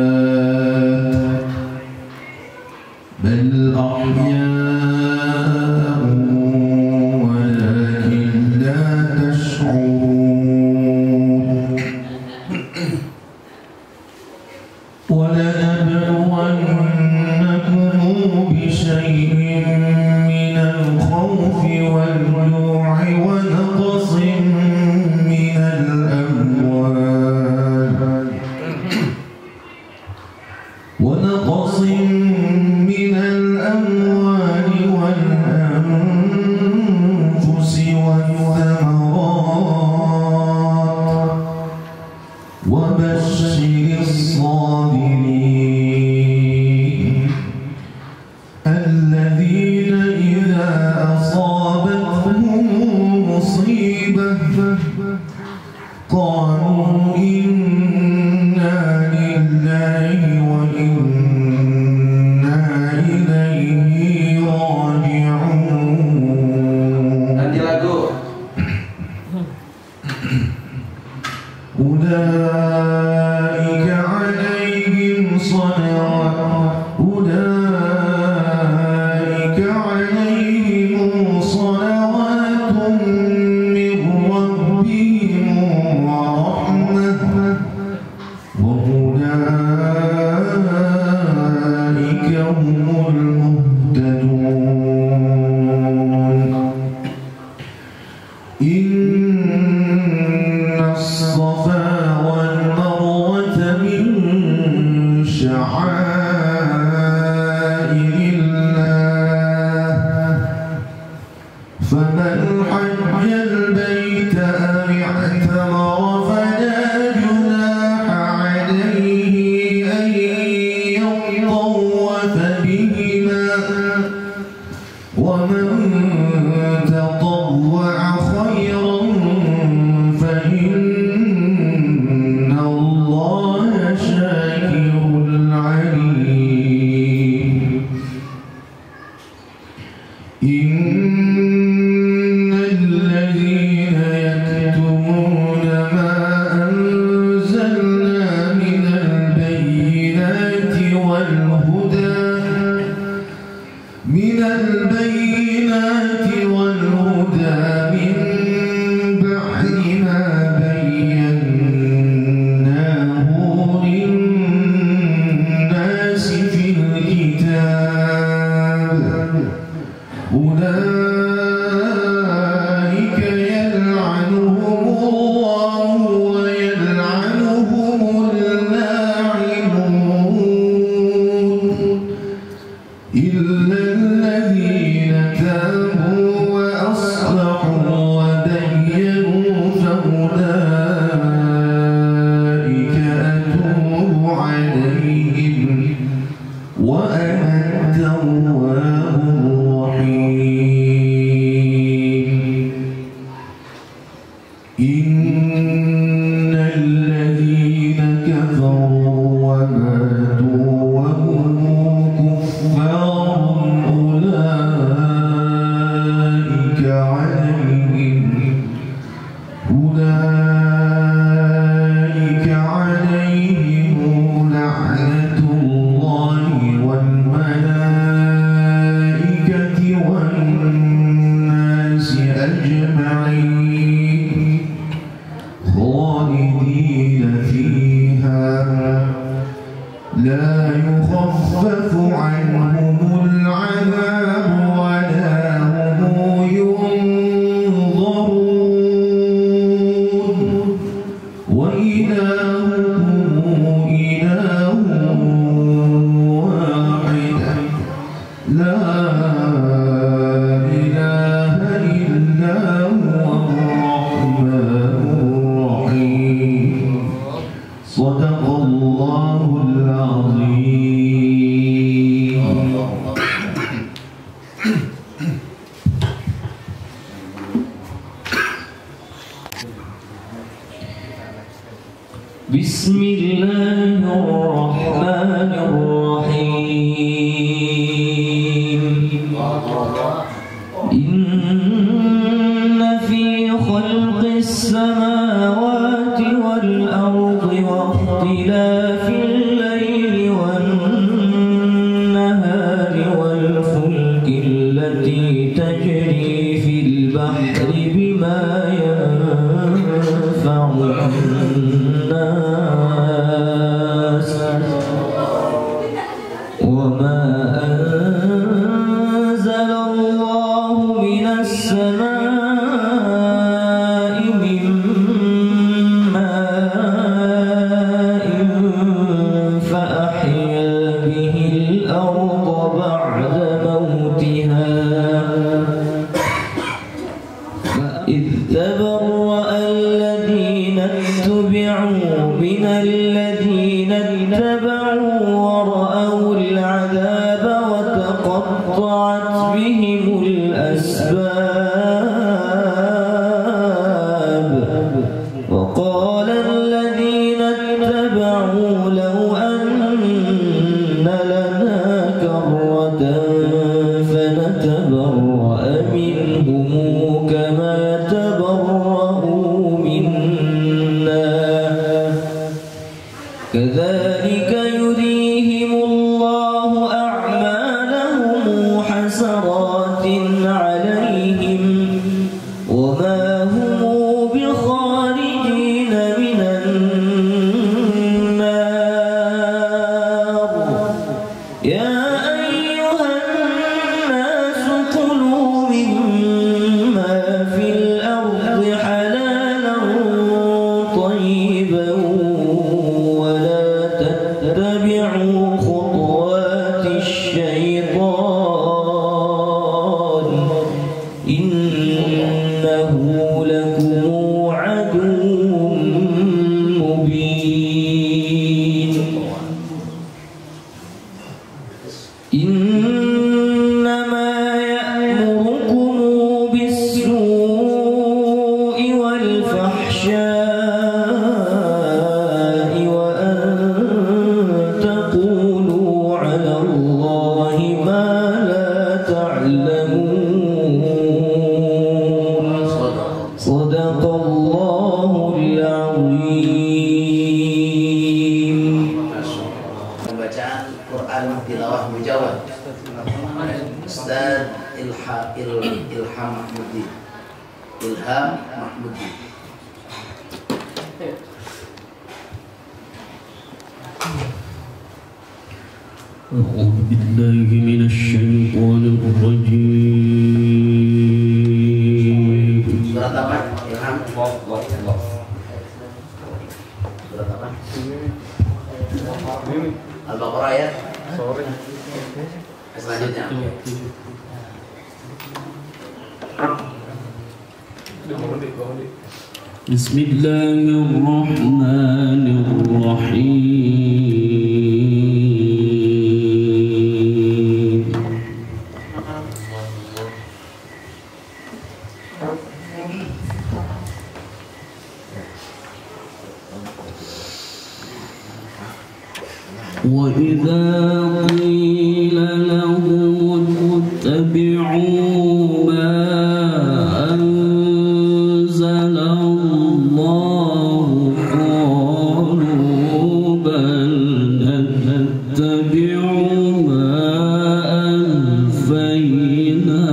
بل أحياء ولكن لا تشعرون ولنبلونكم بشيء من الخوف والجوع ونقص من الأموال والأنفس والثمرات وبشر الصابرين الذين إذا أصابتهم مصيبة قالوا إنا لله وإنا إليه راجعون. Nanti lagu. أولئك عليهم صلوات من ربهم ورحمة وأولئك هم المهتدون. إن الصفا والمروة من شعائر الله فمن حج البيت أو اعتمر فلا جناح عليه أن يطوف بهما ومن تطوع خيرا فإن الله شاكر عليم. إن الذين يكتمون ما أنزلنا من البينات والهدى من بعد ما بيناه للناس في الكتاب أولئك يلعنهم الله ويلعنهم اللاعنون إلا الذين تابوا وأصلحوا وبينوا فأولئك أتوب عليهم وأنا التواب الرحيم. إن الذين كفروا وماتوا وهم كفار أولئك عليهم لعنة الله والملائكة والناس أجمعين خالدين فيها لا يخفف عنهم العذاب ولا هم ينظرون وإلهكم إله واحد لا إله إلا هو الرحمن الرحيم. صدق الله العظيم. بسم الله الرحمن الرحيم إن في خلق السماوات والأرض واختلاف الليل والنهار والفلك التي تجري في البحر بما ينفع الناس وما أنزل الله من السماء من ماء فأحيا به الأرض بعد موتها إذ تبرأ الذين اتبعوا من الذين اتبعوا ورأوا العذاب وتقطعت بهم الأسباب وقال الذين اتبعوا لو أن لنا كرة فنتبرأ منهم كما تبرأوا منا كذلك يريهم الله أعمالهم حسرات عليهم وما هم بخارجين من النار يا أيها الناس كلوا مما في الأرض حلالا طيبا ولا تتبعوا خطوات الشيطان إنه لكم عدو مبين إنما يأمركم بالسوء والفحشاء وأن تقولوا على الله ما لا تعلمون صدق الله العظيم. Pembacaan Quran tilawah mujawad Ustaz Ilham Mahmudi. أعوذ بالله من الشيطان الرجيم. Surat apa? Ilham. Surat apa? Al-Baqarah ya? Selanjutnya. بسم الله الرحمن الرحيم. وإذا قيل لهم اتبعوا ما أنزل الله قالوا بل نتبع ما ألفينا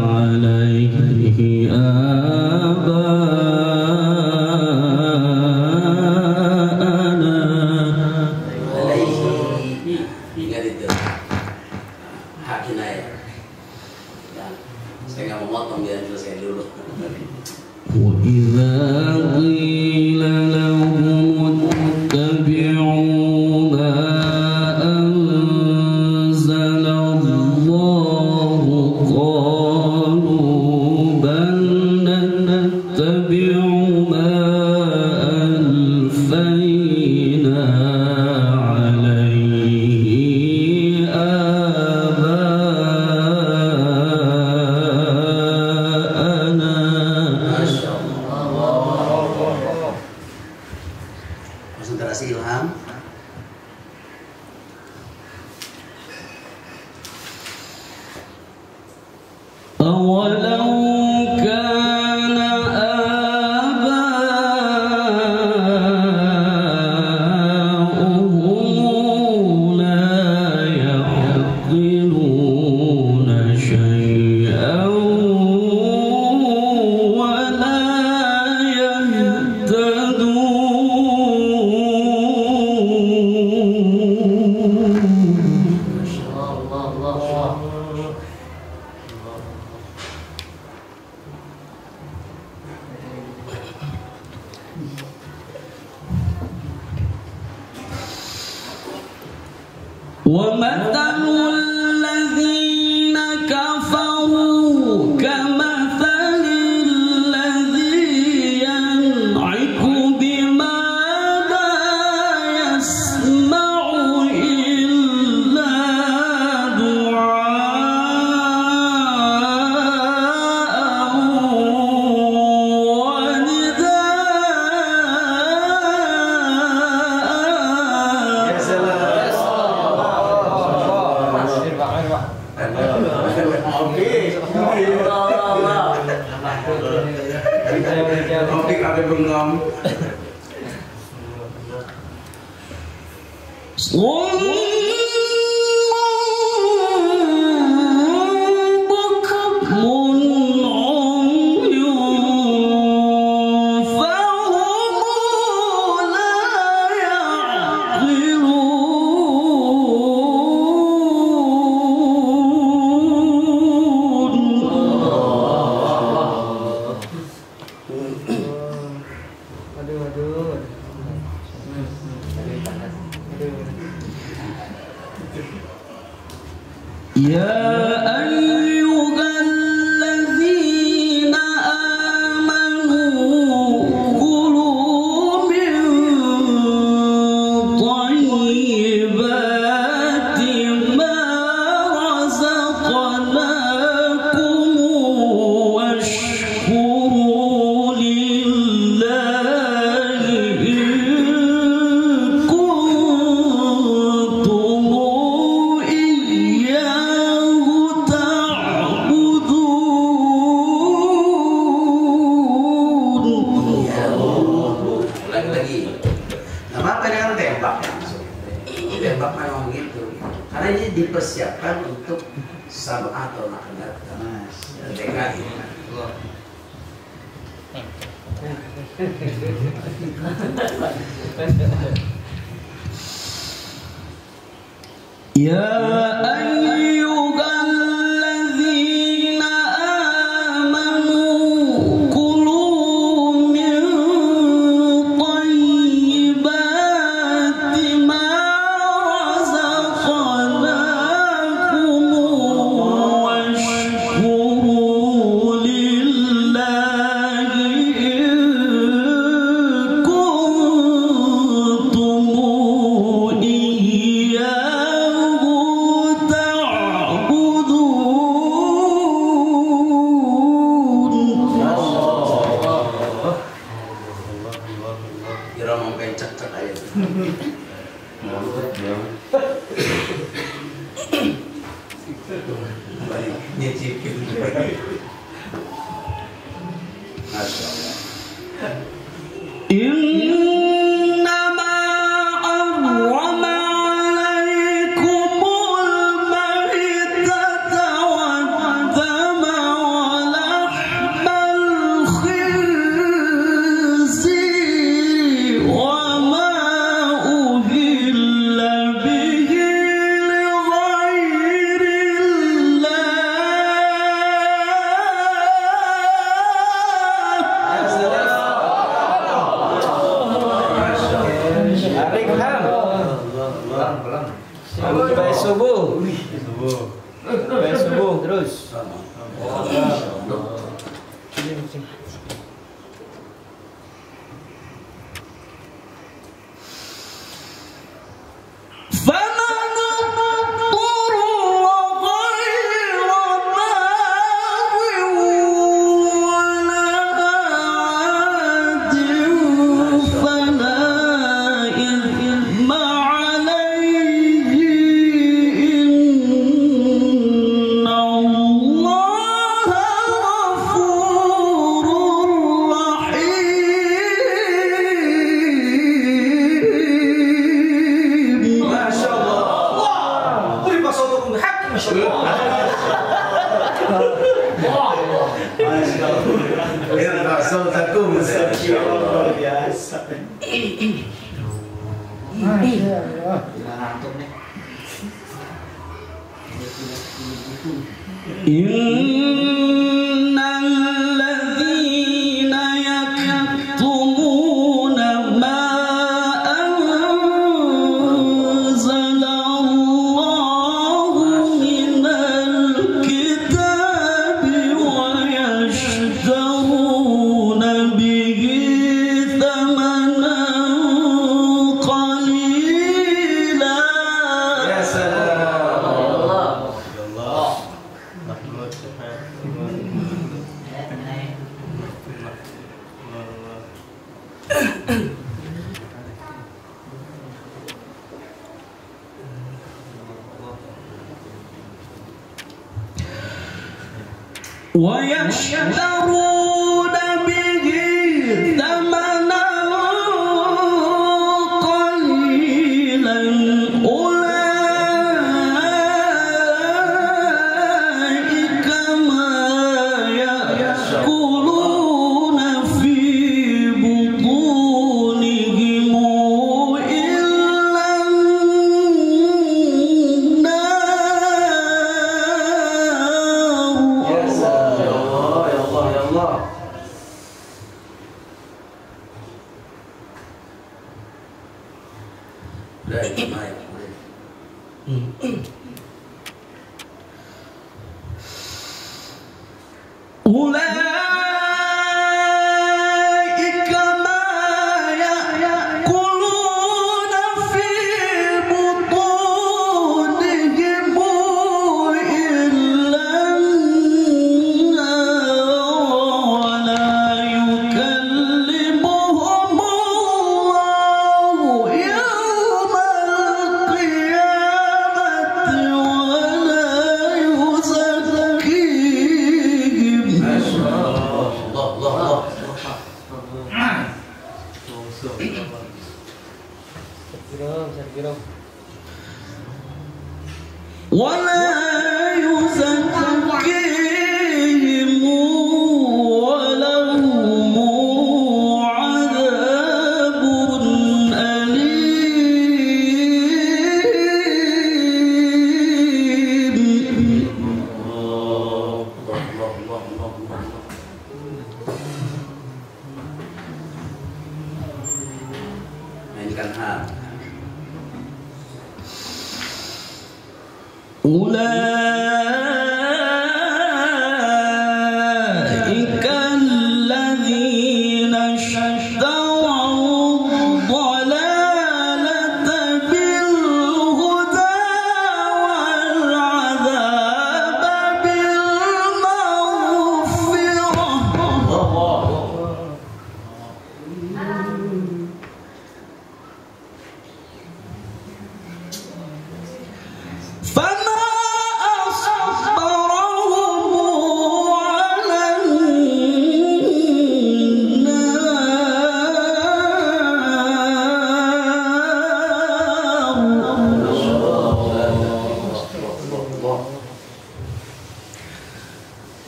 عليه آباءنا Ingat konsentrasi ilham. أولو كان آباؤهم لا يعقلون شيئا ولا ومثل الذين كفروا كمثل الذي ينعق بما لا يسمع إلا دعاء Optik apa bengong? يا أيها الذين آمنوا كلوا من طيبات ما رزقناكم واشكروا لله إن كنتم tembak memang gitu, karena ini dipersiapkan untuk sabah atau akan datang. DKI. Ya ayyuhalladzina amanu kulu min thayyibati ma razaqnakum washkuru lillahi in kuntum Kira mau pencet-cet aja. Baik, nyicipin. Masya Allah. Innama harrama alaikumul maitata waddama wa lahmal khinziri wa ma uhilla bihi Sampai subuh. Sampai subuh terus. فلا Masya Allah. Innalladzina yaktumuna ma anzalallahu minal kitabi wa yashtaruna bihi thamanan qalila. Ya salam. ويشترون به ثمنا قليلا أولئك ما يأكلون في بطونهم إلا النار. أولئك ما يأكلون في بطونهم إلا النار ولا يكلمهم الله يوم القيامة ولا يزكيهم. ولا يزكيهم ولهم عذاب أليم. Mainkan hal. أولئك الذين اشتروا الضلالة بالهدى والعذاب بالمغفرة. فما أصبرهم على النار.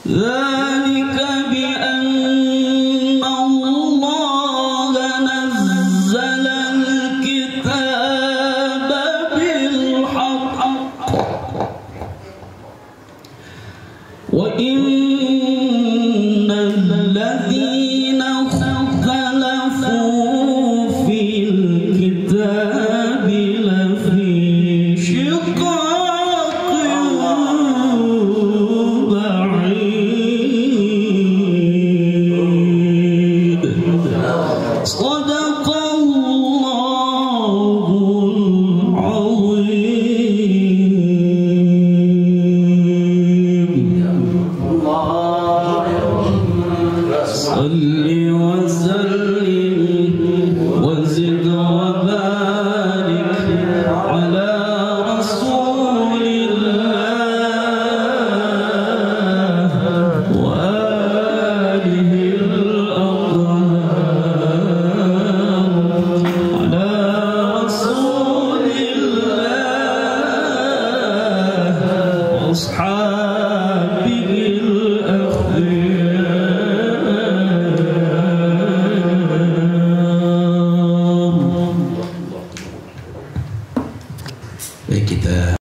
ذلك بأن الله نزل الكتاب بالحق وإن الذين اختلفوا في الكتاب لفي شقاق بعيد. صدق الله العظيم. صل وسلم وزد وبارك على رسول الله وآله الأطهار. على رسول الله وأصحابه